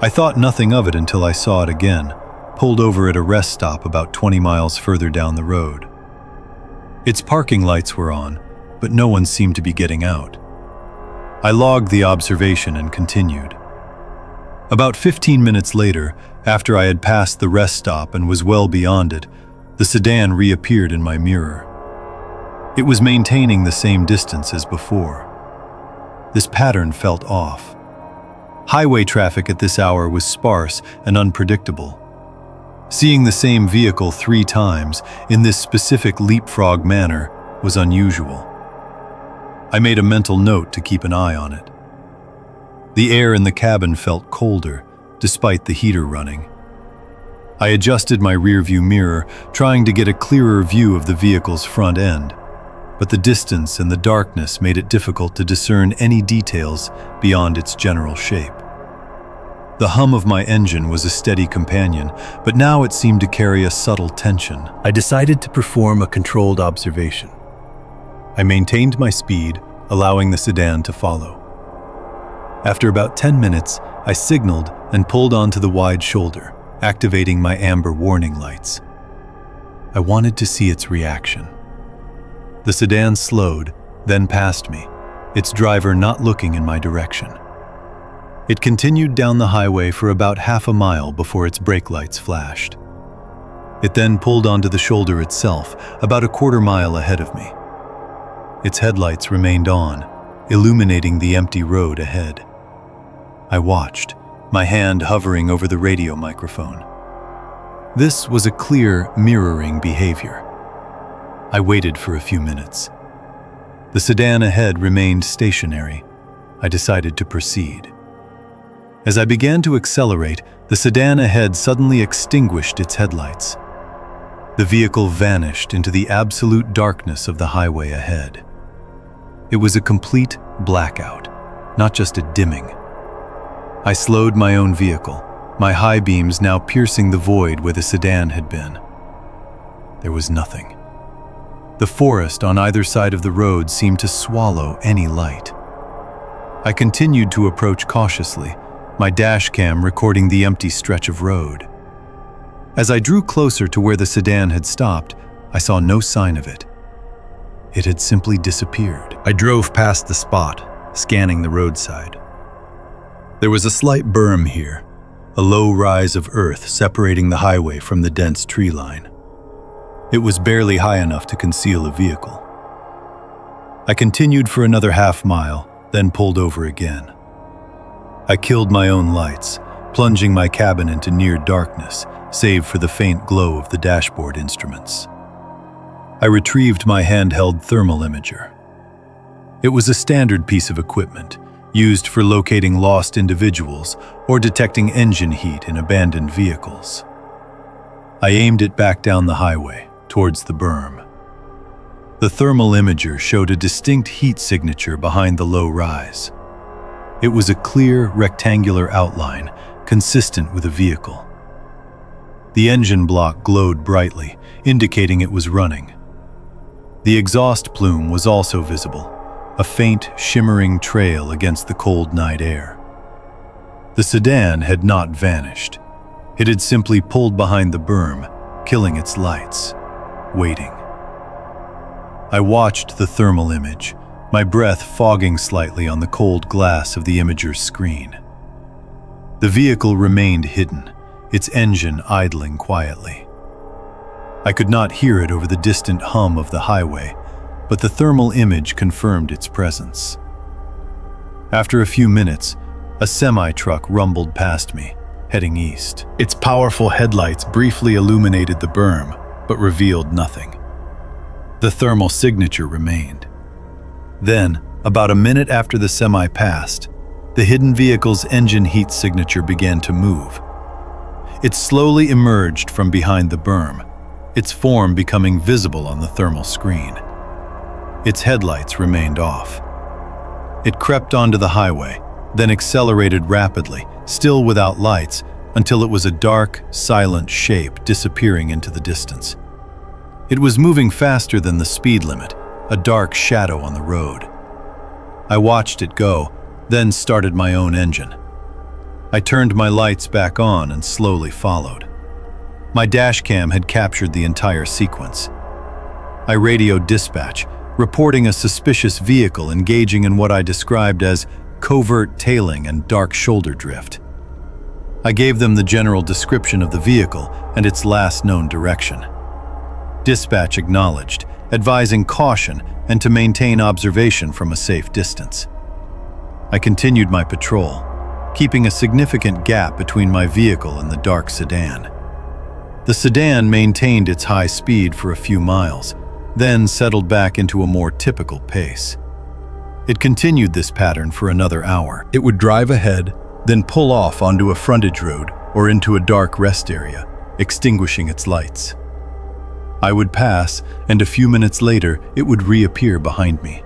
I thought nothing of it until I saw it again, pulled over at a rest stop about 20 miles further down the road. Its parking lights were on, but no one seemed to be getting out. I logged the observation and continued. About 15 minutes later, after I had passed the rest stop and was well beyond it, the sedan reappeared in my mirror. It was maintaining the same distance as before. This pattern felt off. Highway traffic at this hour was sparse and unpredictable. Seeing the same vehicle 3 times in this specific leapfrog manner was unusual. I made a mental note to keep an eye on it. The air in the cabin felt colder, despite the heater running. I adjusted my rearview mirror, trying to get a clearer view of the vehicle's front end, but the distance and the darkness made it difficult to discern any details beyond its general shape. The hum of my engine was a steady companion, but now it seemed to carry a subtle tension. I decided to perform a controlled observation. I maintained my speed, allowing the sedan to follow. After about 10 minutes, I signaled and pulled onto the wide shoulder, activating my amber warning lights. I wanted to see its reaction. The sedan slowed, then passed me, its driver not looking in my direction. It continued down the highway for about half a mile before its brake lights flashed. It then pulled onto the shoulder itself, about a quarter mile ahead of me. Its headlights remained on, illuminating the empty road ahead. I watched, my hand hovering over the radio microphone. This was a clear, mirroring behavior. I waited for a few minutes. The sedan ahead remained stationary. I decided to proceed. As I began to accelerate, the sedan ahead suddenly extinguished its headlights. The vehicle vanished into the absolute darkness of the highway ahead. It was a complete blackout, not just a dimming. I slowed my own vehicle, my high beams now piercing the void where the sedan had been. There was nothing. The forest on either side of the road seemed to swallow any light. I continued to approach cautiously, my dash cam recording the empty stretch of road. As I drew closer to where the sedan had stopped, I saw no sign of it. It had simply disappeared. I drove past the spot, scanning the roadside. There was a slight berm here, a low rise of earth separating the highway from the dense tree line. It was barely high enough to conceal a vehicle. I continued for another half-mile, then pulled over again. I killed my own lights, plunging my cabin into near darkness, save for the faint glow of the dashboard instruments. I retrieved my handheld thermal imager. It was a standard piece of equipment, used for locating lost individuals or detecting engine heat in abandoned vehicles. I aimed it back down the highway, towards the berm. The thermal imager showed a distinct heat signature behind the low rise. It was a clear, rectangular outline, consistent with a vehicle. The engine block glowed brightly, indicating it was running. The exhaust plume was also visible, a faint, shimmering trail against the cold night air. The sedan had not vanished. It had simply pulled behind the berm, killing its lights, waiting. I watched the thermal image, my breath fogging slightly on the cold glass of the imager's screen. The vehicle remained hidden, its engine idling quietly. I could not hear it over the distant hum of the highway, but the thermal image confirmed its presence. After a few minutes, a semi-truck rumbled past me, heading east. Its powerful headlights briefly illuminated the berm, but revealed nothing. The thermal signature remained. Then, about a minute after the semi passed, the hidden vehicle's engine heat signature began to move. It slowly emerged from behind the berm, its form becoming visible on the thermal screen. Its headlights remained off. It crept onto the highway, then accelerated rapidly, still without lights, until it was a dark, silent shape disappearing into the distance. It was moving faster than the speed limit, a dark shadow on the road. I watched it go, then started my own engine. I turned my lights back on and slowly followed. My dashcam had captured the entire sequence. I radioed dispatch, reporting a suspicious vehicle engaging in what I described as covert tailing and dark shoulder drift. I gave them the general description of the vehicle and its last known direction. Dispatch acknowledged, advising caution and to maintain observation from a safe distance. I continued my patrol, keeping a significant gap between my vehicle and the dark sedan. The sedan maintained its high speed for a few miles, then settled back into a more typical pace. It continued this pattern for another hour. It would drive ahead, then pull off onto a frontage road or into a dark rest area, extinguishing its lights. I would pass, and a few minutes later, it would reappear behind me.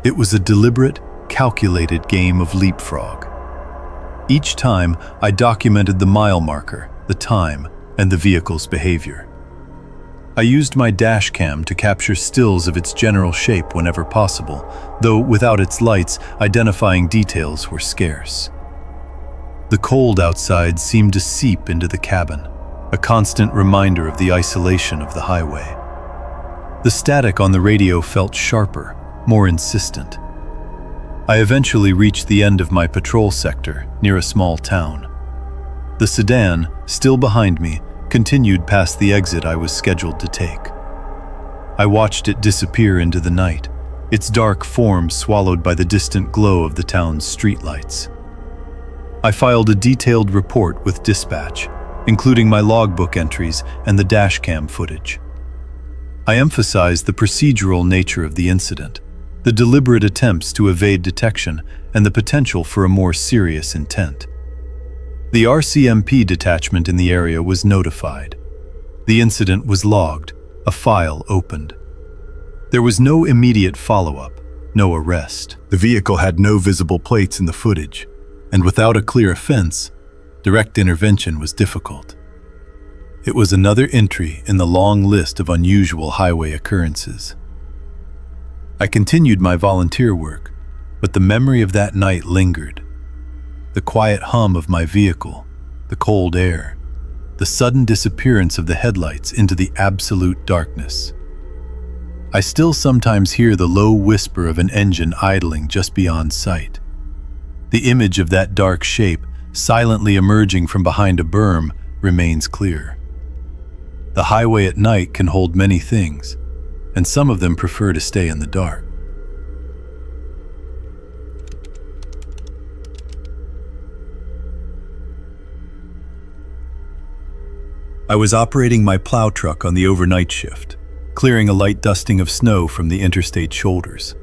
It was a deliberate, calculated game of leapfrog. Each time, I documented the mile marker, the time, and the vehicle's behavior. I used my dashcam to capture stills of its general shape whenever possible, though without its lights, identifying details were scarce. The cold outside seemed to seep into the cabin, a constant reminder of the isolation of the highway. The static on the radio felt sharper, more insistent. I eventually reached the end of my patrol sector, near a small town. The sedan, still behind me, continued past the exit I was scheduled to take. I watched it disappear into the night, its dark form swallowed by the distant glow of the town's streetlights. I filed a detailed report with dispatch, including my logbook entries and the dashcam footage. I emphasized the procedural nature of the incident, the deliberate attempts to evade detection, and the potential for a more serious intent. The RCMP detachment in the area was notified. The incident was logged, a file opened. There was no immediate follow-up, no arrest. The vehicle had no visible plates in the footage, and without a clear offense, direct intervention was difficult. It was another entry in the long list of unusual highway occurrences. I continued my volunteer work, but the memory of that night lingered. The quiet hum of my vehicle, the cold air, the sudden disappearance of the headlights into the absolute darkness. I still sometimes hear the low whisper of an engine idling just beyond sight. The image of that dark shape, silently emerging from behind a berm, remains clear. The highway at night can hold many things, and some of them prefer to stay in the dark. I was operating my plow truck on the overnight shift, clearing a light dusting of snow from the interstate shoulders.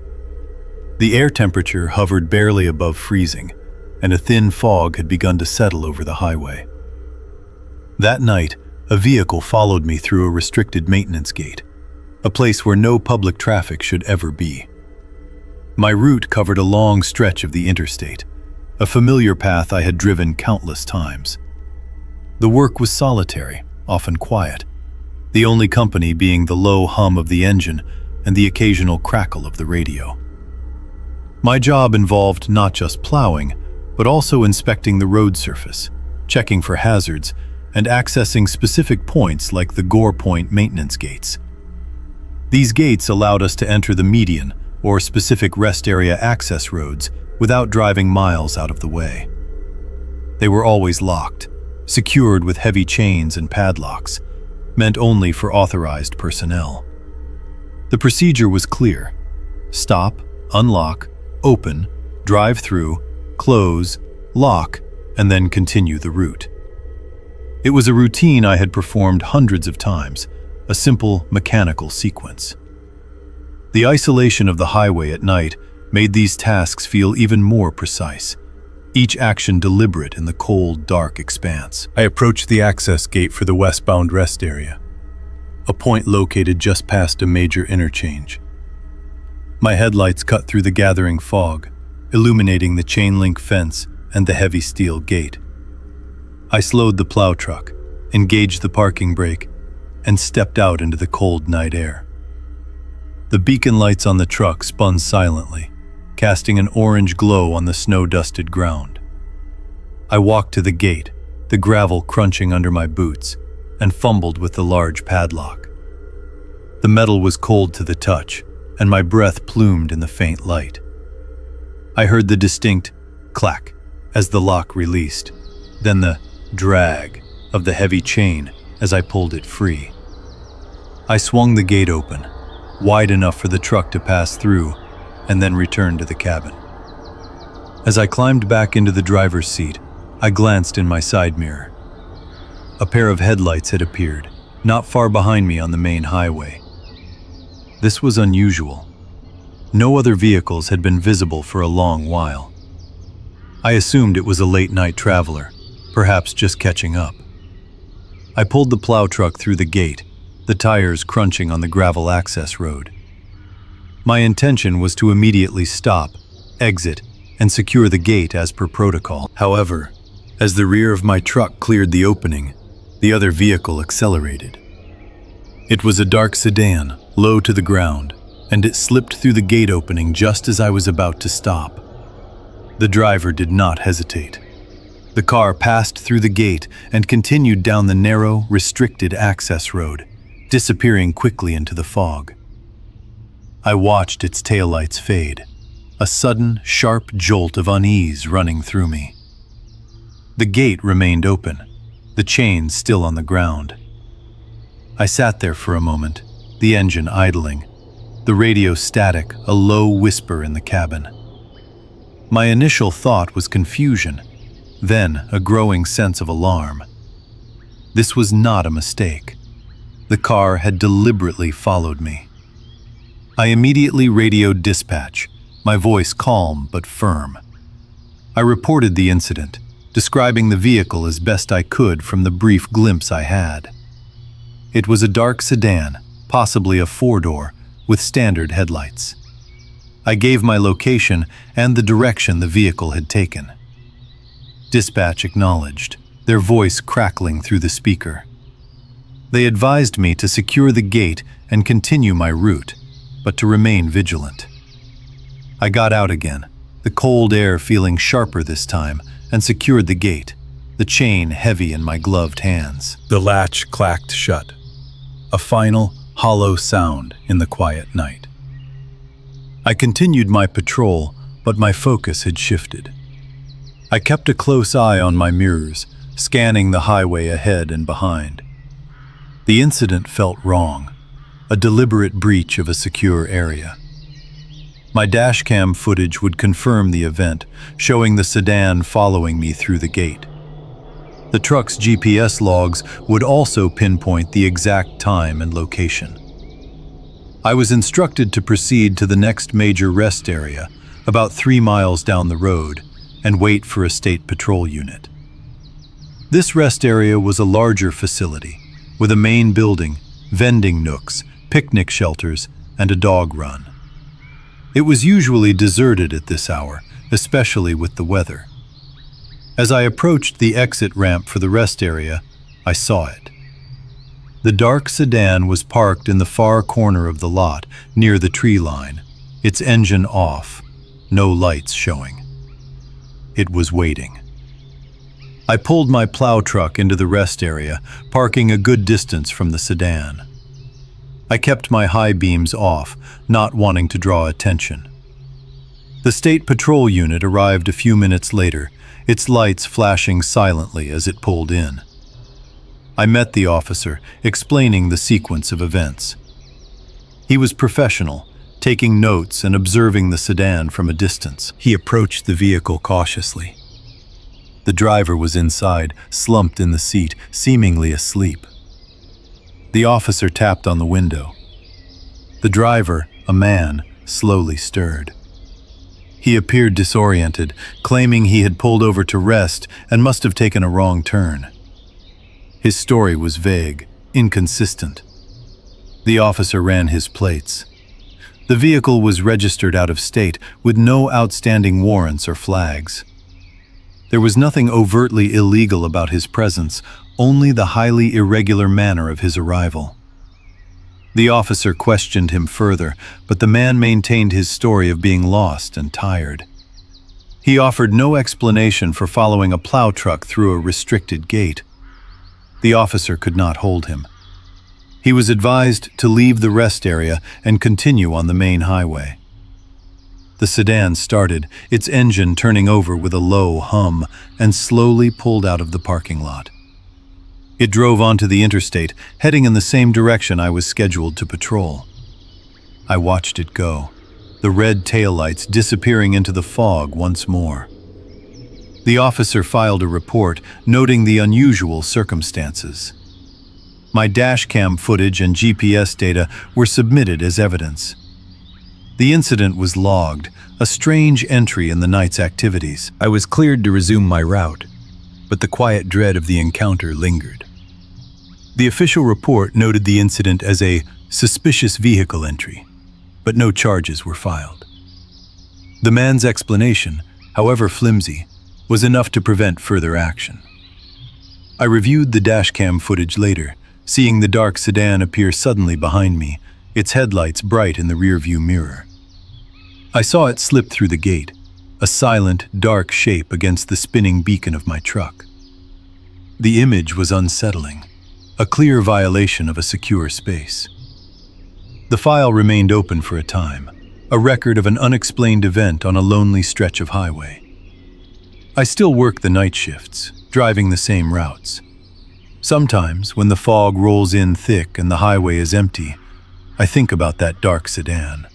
The air temperature hovered barely above freezing, and a thin fog had begun to settle over the highway. That night, a vehicle followed me through a restricted maintenance gate, a place where no public traffic should ever be. My route covered a long stretch of the interstate, a familiar path I had driven countless times. The work was solitary, often quiet, the only company being the low hum of the engine and the occasional crackle of the radio. My job involved not just plowing, but also inspecting the road surface, checking for hazards, and accessing specific points like the Gore Point maintenance gates. These gates allowed us to enter the median or specific rest area access roads without driving miles out of the way. They were always locked, secured with heavy chains and padlocks, meant only for authorized personnel. The procedure was clear: stop, unlock, open, drive through, close, lock, and then continue the route. It was a routine I had performed hundreds of times, a simple mechanical sequence. The isolation of the highway at night made these tasks feel even more precise, each action deliberate in the cold, dark expanse. I approached the access gate for the westbound rest area, a point located just past a major interchange. My headlights cut through the gathering fog, illuminating the chain-link fence and the heavy steel gate. I slowed the plow truck, engaged the parking brake, and stepped out into the cold night air. The beacon lights on the truck spun silently, casting an orange glow on the snow-dusted ground. I walked to the gate, the gravel crunching under my boots, and fumbled with the large padlock. The metal was cold to the touch, and my breath plumed in the faint light. I heard the distinct clack as the lock released, then the drag of the heavy chain as I pulled it free. I swung the gate open, wide enough for the truck to pass through, and then returned to the cabin. As I climbed back into the driver's seat, I glanced in my side mirror. A pair of headlights had appeared, not far behind me on the main highway. This was unusual. No other vehicles had been visible for a long while. I assumed it was a late-night traveler, perhaps just catching up. I pulled the plow truck through the gate, the tires crunching on the gravel access road. My intention was to immediately stop, exit, and secure the gate as per protocol. However, as the rear of my truck cleared the opening, the other vehicle accelerated. It was a dark sedan, low to the ground, and it slipped through the gate opening just as I was about to stop. The driver did not hesitate. The car passed through the gate and continued down the narrow, restricted access road, disappearing quickly into the fog. I watched its taillights fade, a sudden, sharp jolt of unease running through me. The gate remained open, the chains still on the ground. I sat there for a moment, the engine idling, the radio static, a low whisper in the cabin. My initial thought was confusion, then a growing sense of alarm. This was not a mistake. The car had deliberately followed me. I immediately radioed dispatch, my voice calm but firm. I reported the incident, describing the vehicle as best I could from the brief glimpse I had. It was a dark sedan, possibly a four-door, with standard headlights. I gave my location and the direction the vehicle had taken. Dispatch acknowledged, their voice crackling through the speaker. They advised me to secure the gate and continue my route, but to remain vigilant. I got out again, the cold air feeling sharper this time, and secured the gate, the chain heavy in my gloved hands. The latch clacked shut, a final, hollow sound in the quiet night. I continued my patrol, but my focus had shifted. I kept a close eye on my mirrors, scanning the highway ahead and behind. The incident felt wrong, a deliberate breach of a secure area. My dashcam footage would confirm the event, showing the sedan following me through the gate. The truck's GPS logs would also pinpoint the exact time and location. I was instructed to proceed to the next major rest area, about 3 miles down the road, and wait for a state patrol unit. This rest area was a larger facility, with a main building, vending nooks, picnic shelters, and a dog run. It was usually deserted at this hour, especially with the weather. As I approached the exit ramp for the rest area, I saw it. The dark sedan was parked in the far corner of the lot, near the tree line, its engine off, no lights showing. It was waiting. I pulled my plow truck into the rest area, parking a good distance from the sedan. I kept my high beams off, not wanting to draw attention. The state patrol unit arrived a few minutes later, its lights flashing silently as it pulled in. I met the officer, explaining the sequence of events. He was professional, taking notes and observing the sedan from a distance. He approached the vehicle cautiously. The driver was inside, slumped in the seat, seemingly asleep. The officer tapped on the window. The driver, a man, slowly stirred. He appeared disoriented, claiming he had pulled over to rest and must have taken a wrong turn. His story was vague, inconsistent. The officer ran his plates. The vehicle was registered out of state with no outstanding warrants or flags. There was nothing overtly illegal about his presence, only the highly irregular manner of his arrival. The officer questioned him further, but the man maintained his story of being lost and tired. He offered no explanation for following a plow truck through a restricted gate. The officer could not hold him. He was advised to leave the rest area and continue on the main highway. The sedan started, its engine turning over with a low hum, and slowly pulled out of the parking lot. It drove onto the interstate, heading in the same direction I was scheduled to patrol. I watched it go, the red taillights disappearing into the fog once more. The officer filed a report, noting the unusual circumstances. My dashcam footage and GPS data were submitted as evidence. The incident was logged, a strange entry in the night's activities. I was cleared to resume my route, but the quiet dread of the encounter lingered. The official report noted the incident as a suspicious vehicle entry, but no charges were filed. The man's explanation, however flimsy, was enough to prevent further action. I reviewed the dashcam footage later, seeing the dark sedan appear suddenly behind me, its headlights bright in the rearview mirror. I saw it slip through the gate, a silent, dark shape against the spinning beacon of my truck. The image was unsettling, a clear violation of a secure space. The file remained open for a time, a record of an unexplained event on a lonely stretch of highway. I still work the night shifts, driving the same routes. Sometimes, when the fog rolls in thick and the highway is empty, I think about that dark sedan.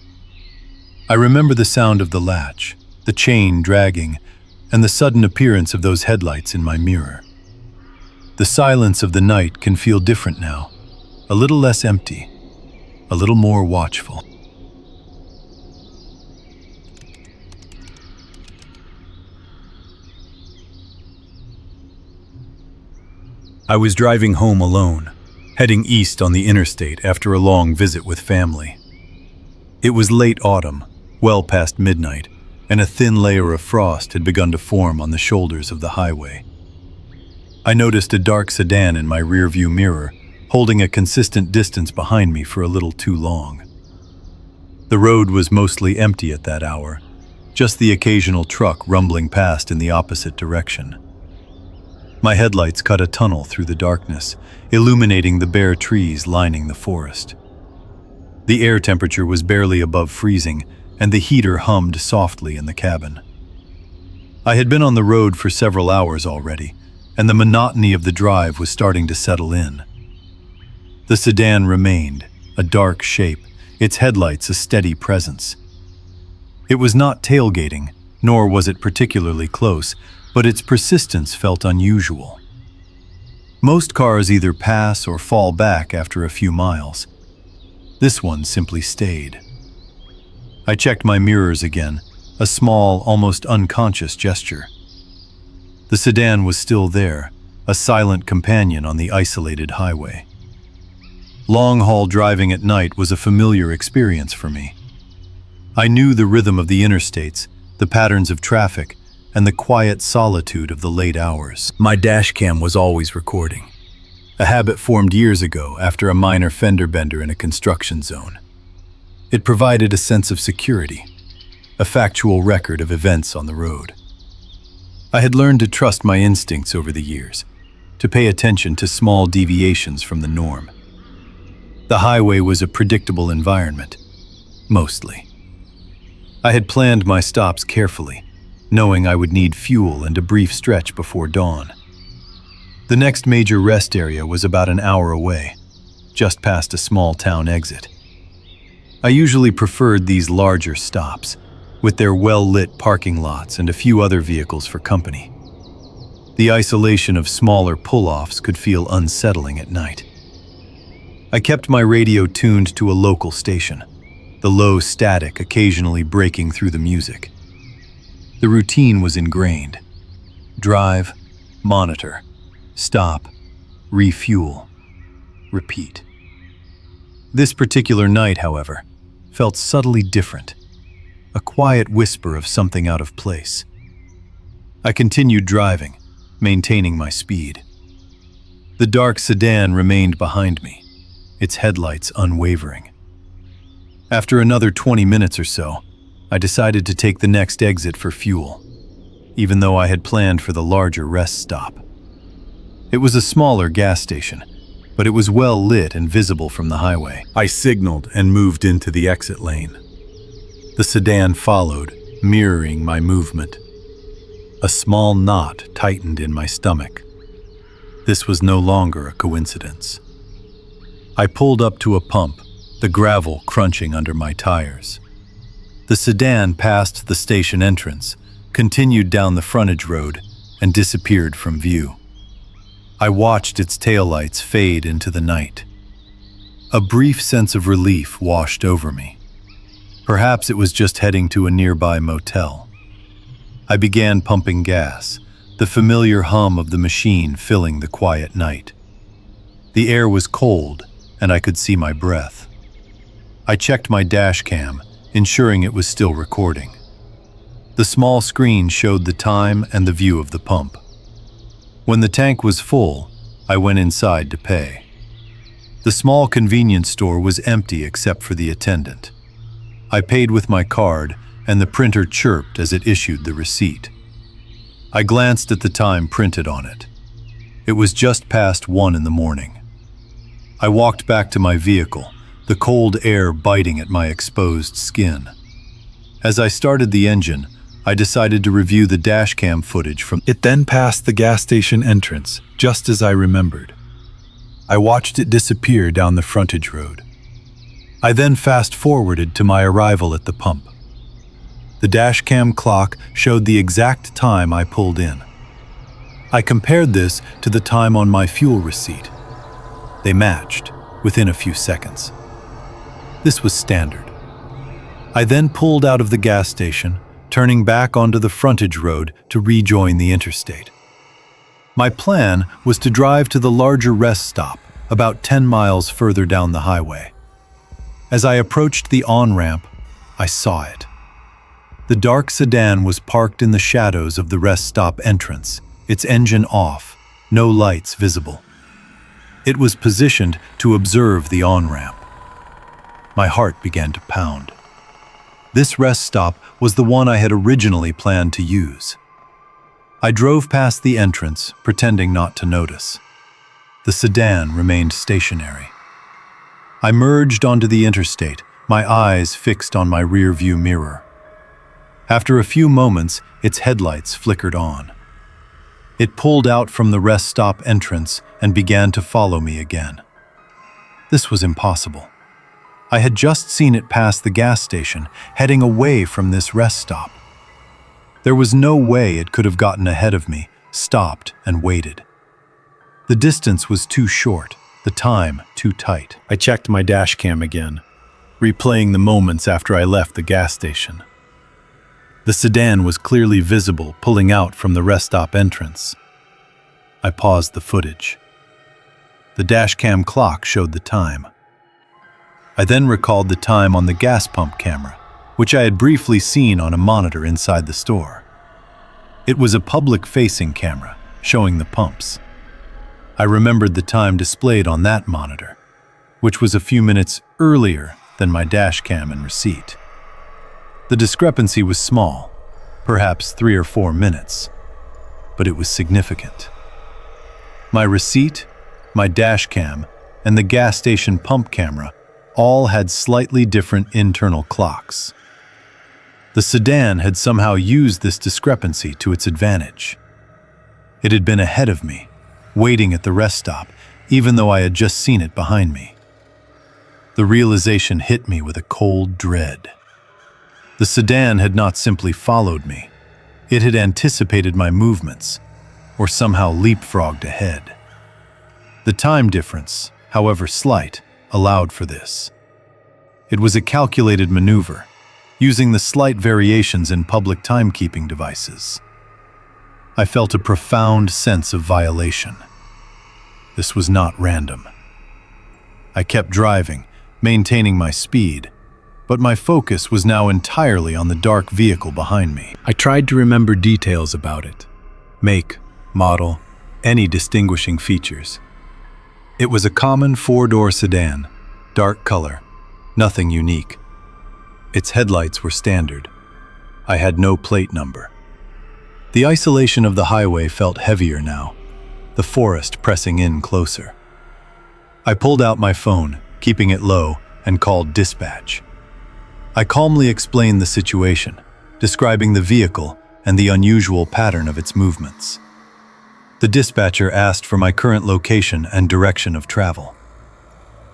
I remember the sound of the latch, the chain dragging, and the sudden appearance of those headlights in my mirror. The silence of the night can feel different now, a little less empty, a little more watchful. I was driving home alone, heading east on the interstate after a long visit with family. It was late autumn, well past midnight, and a thin layer of frost had begun to form on the shoulders of the highway. I noticed a dark sedan in my rearview mirror, holding a consistent distance behind me for a little too long. The road was mostly empty at that hour, just the occasional truck rumbling past in the opposite direction. My headlights cut a tunnel through the darkness, illuminating the bare trees lining the forest. The air temperature was barely above freezing, and the heater hummed softly in the cabin. I had been on the road for several hours already, and the monotony of the drive was starting to settle in. The sedan remained, a dark shape, its headlights a steady presence. It was not tailgating, nor was it particularly close, but its persistence felt unusual. Most cars either pass or fall back after a few miles. This one simply stayed. I checked my mirrors again, a small, almost unconscious gesture. The sedan was still there, a silent companion on the isolated highway. Long-haul driving at night was a familiar experience for me. I knew the rhythm of the interstates, the patterns of traffic, and the quiet solitude of the late hours. My dashcam was always recording, a habit formed years ago after a minor fender bender in a construction zone. It provided a sense of security, a factual record of events on the road. I had learned to trust my instincts over the years, to pay attention to small deviations from the norm. The highway was a predictable environment, mostly. I had planned my stops carefully, knowing I would need fuel and a brief stretch before dawn. The next major rest area was about an hour away, just past a small town exit. I usually preferred these larger stops, with their well-lit parking lots and a few other vehicles for company. The isolation of smaller pull-offs could feel unsettling at night. I kept my radio tuned to a local station, the low static occasionally breaking through the music. The routine was ingrained. Drive, monitor, stop, refuel, repeat. This particular night, however, felt subtly different, a quiet whisper of something out of place. I continued driving, maintaining my speed. The dark sedan remained behind me, its headlights unwavering. After another 20 minutes or so, I decided to take the next exit for fuel, even though I had planned for the larger rest stop. It was a smaller gas station, but it was well lit and visible from the highway. I signaled and moved into the exit lane. The sedan followed, mirroring my movement. A small knot tightened in my stomach. This was no longer a coincidence. I pulled up to a pump, the gravel crunching under my tires. The sedan passed the station entrance, continued down the frontage road, and disappeared from view. I watched its taillights fade into the night. A brief sense of relief washed over me. Perhaps it was just heading to a nearby motel. I began pumping gas, the familiar hum of the machine filling the quiet night. The air was cold, and I could see my breath. I checked my dash cam, ensuring it was still recording. The small screen showed the time and the view of the pump. When the tank was full, I went inside to pay. The small convenience store was empty except for the attendant. I paid with my card, and the printer chirped as it issued the receipt. I glanced at the time printed on it. It was just past 1 in the morning. I walked back to my vehicle, the cold air biting at my exposed skin. As I started the engine, I decided to review the dashcam footage from it. Then passed the gas station entrance, just as I remembered. I watched it disappear down the frontage road. I then fast-forwarded to my arrival at the pump. The dashcam clock showed the exact time I pulled in. I compared this to the time on my fuel receipt. They matched within a few seconds. This was standard. I then pulled out of the gas station, turning back onto the frontage road to rejoin the interstate. My plan was to drive to the larger rest stop, about 10 miles further down the highway. As I approached the on-ramp, I saw it. The dark sedan was parked in the shadows of the rest stop entrance, its engine off, no lights visible. It was positioned to observe the on-ramp. My heart began to pound. This rest stop was the one I had originally planned to use. I drove past the entrance, pretending not to notice. The sedan remained stationary. I merged onto the interstate, my eyes fixed on my rear-view mirror. After a few moments, its headlights flickered on. It pulled out from the rest stop entrance and began to follow me again. This was impossible. I had just seen it pass the gas station, heading away from this rest stop. There was no way it could have gotten ahead of me, stopped, and waited. The distance was too short, the time too tight. I checked my dash cam again, replaying the moments after I left the gas station. The sedan was clearly visible pulling out from the rest stop entrance. I paused the footage. The dash cam clock showed the time. I then recalled the time on the gas pump camera, which I had briefly seen on a monitor inside the store. It was a public-facing camera, showing the pumps. I remembered the time displayed on that monitor, which was a few minutes earlier than my dash cam and receipt. The discrepancy was small, perhaps 3 or 4 minutes, but it was significant. My receipt, my dash cam, and the gas station pump camera all had slightly different internal clocks. The sedan had somehow used this discrepancy to its advantage. It had been ahead of me, waiting at the rest stop, even though I had just seen it behind me. The realization hit me with a cold dread. The sedan had not simply followed me. It had anticipated my movements, or somehow leapfrogged ahead. The time difference, however slight, allowed for this. It was a calculated maneuver, using the slight variations in public timekeeping devices. I felt a profound sense of violation. This was not random. I kept driving, maintaining my speed, but my focus was now entirely on the dark vehicle behind me. I tried to remember details about it. Make, model, any distinguishing features. It was a common 4-door sedan, dark color, nothing unique. Its headlights were standard. I had no plate number. The isolation of the highway felt heavier now, the forest pressing in closer. I pulled out my phone, keeping it low, and called dispatch. I calmly explained the situation, describing the vehicle and the unusual pattern of its movements. The dispatcher asked for my current location and direction of travel.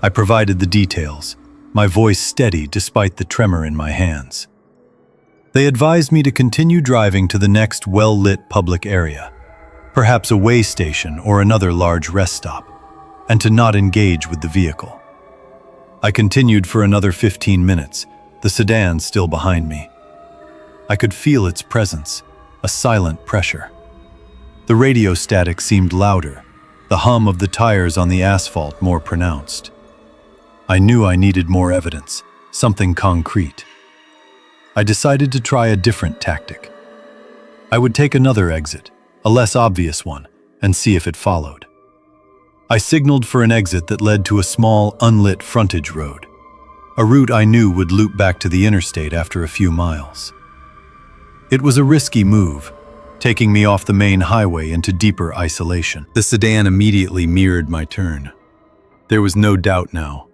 I provided the details, my voice steady despite the tremor in my hands. They advised me to continue driving to the next well-lit public area, perhaps a way station or another large rest stop, and to not engage with the vehicle. I continued for another 15 minutes, the sedan still behind me. I could feel its presence, a silent pressure. The radio static seemed louder, the hum of the tires on the asphalt more pronounced. I knew I needed more evidence, something concrete. I decided to try a different tactic. I would take another exit, a less obvious one, and see if it followed. I signaled for an exit that led to a small, unlit frontage road, a route I knew would loop back to the interstate after a few miles. It was a risky move, taking me off the main highway into deeper isolation. The sedan immediately mirrored my turn. There was no doubt now.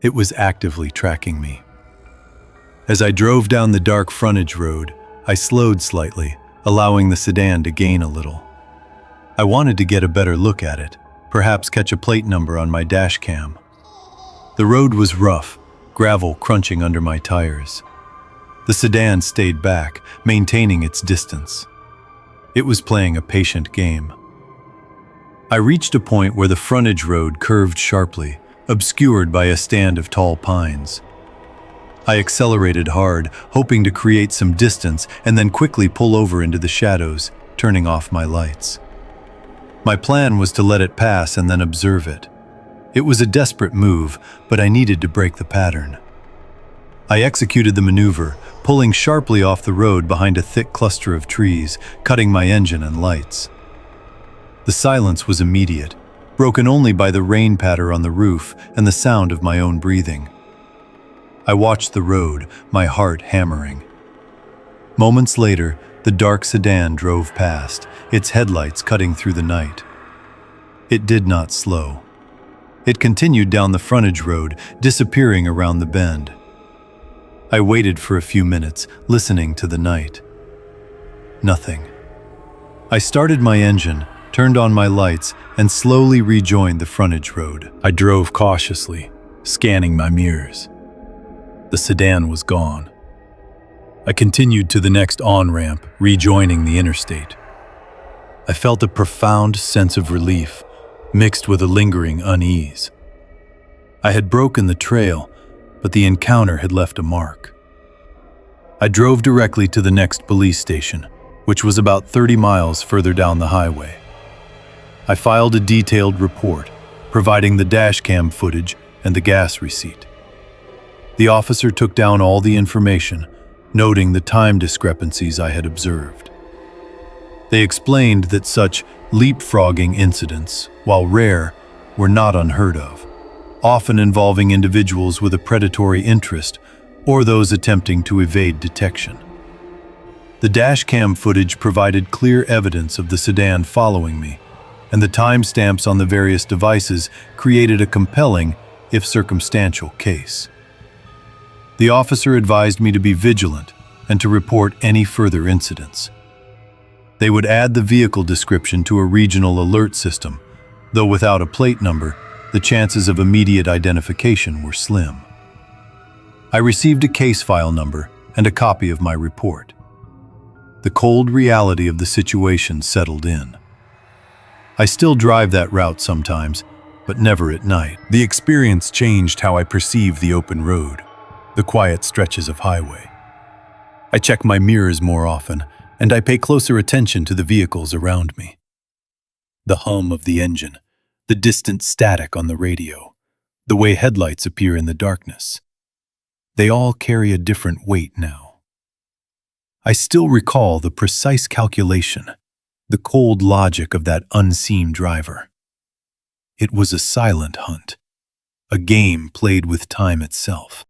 It was actively tracking me. As I drove down the dark frontage road, I slowed slightly, allowing the sedan to gain a little. I wanted to get a better look at it, perhaps catch a plate number on my dash cam. The road was rough, gravel crunching under my tires. The sedan stayed back, maintaining its distance. It was playing a patient game. I reached a point where the frontage road curved sharply, obscured by a stand of tall pines. I accelerated hard, hoping to create some distance and then quickly pull over into the shadows, turning off my lights. My plan was to let it pass and then observe it. It was a desperate move, but I needed to break the pattern. I executed the maneuver, pulling sharply off the road behind a thick cluster of trees, cutting my engine and lights. The silence was immediate, broken only by the rain patter on the roof and the sound of my own breathing. I watched the road, my heart hammering. Moments later, the dark sedan drove past, its headlights cutting through the night. It did not slow. It continued down the frontage road, disappearing around the bend. I waited for a few minutes, listening to the night. Nothing. I started my engine, turned on my lights, and slowly rejoined the frontage road. I drove cautiously, scanning my mirrors. The sedan was gone. I continued to the next on-ramp, rejoining the interstate. I felt a profound sense of relief, mixed with a lingering unease. I had broken the trail, but the encounter had left a mark. I drove directly to the next police station, which was about 30 miles further down the highway. I filed a detailed report, providing the dashcam footage and the gas receipt. The officer took down all the information, noting the time discrepancies I had observed. They explained that such leapfrogging incidents, while rare, were not unheard of, often involving individuals with a predatory interest or those attempting to evade detection. The dashcam footage provided clear evidence of the sedan following me, and the timestamps on the various devices created a compelling, if circumstantial, case. The officer advised me to be vigilant and to report any further incidents. They would add the vehicle description to a regional alert system, though without a plate number, the chances of immediate identification were slim. I received a case file number and a copy of my report. The cold reality of the situation settled in. I still drive that route sometimes, but never at night. The experience changed how I perceive the open road, the quiet stretches of highway. I check my mirrors more often, and I pay closer attention to the vehicles around me. The hum of the engine, the distant static on the radio, the way headlights appear in the darkness. They all carry a different weight now. I still recall the precise calculation, the cold logic of that unseen driver. It was a silent hunt, a game played with time itself.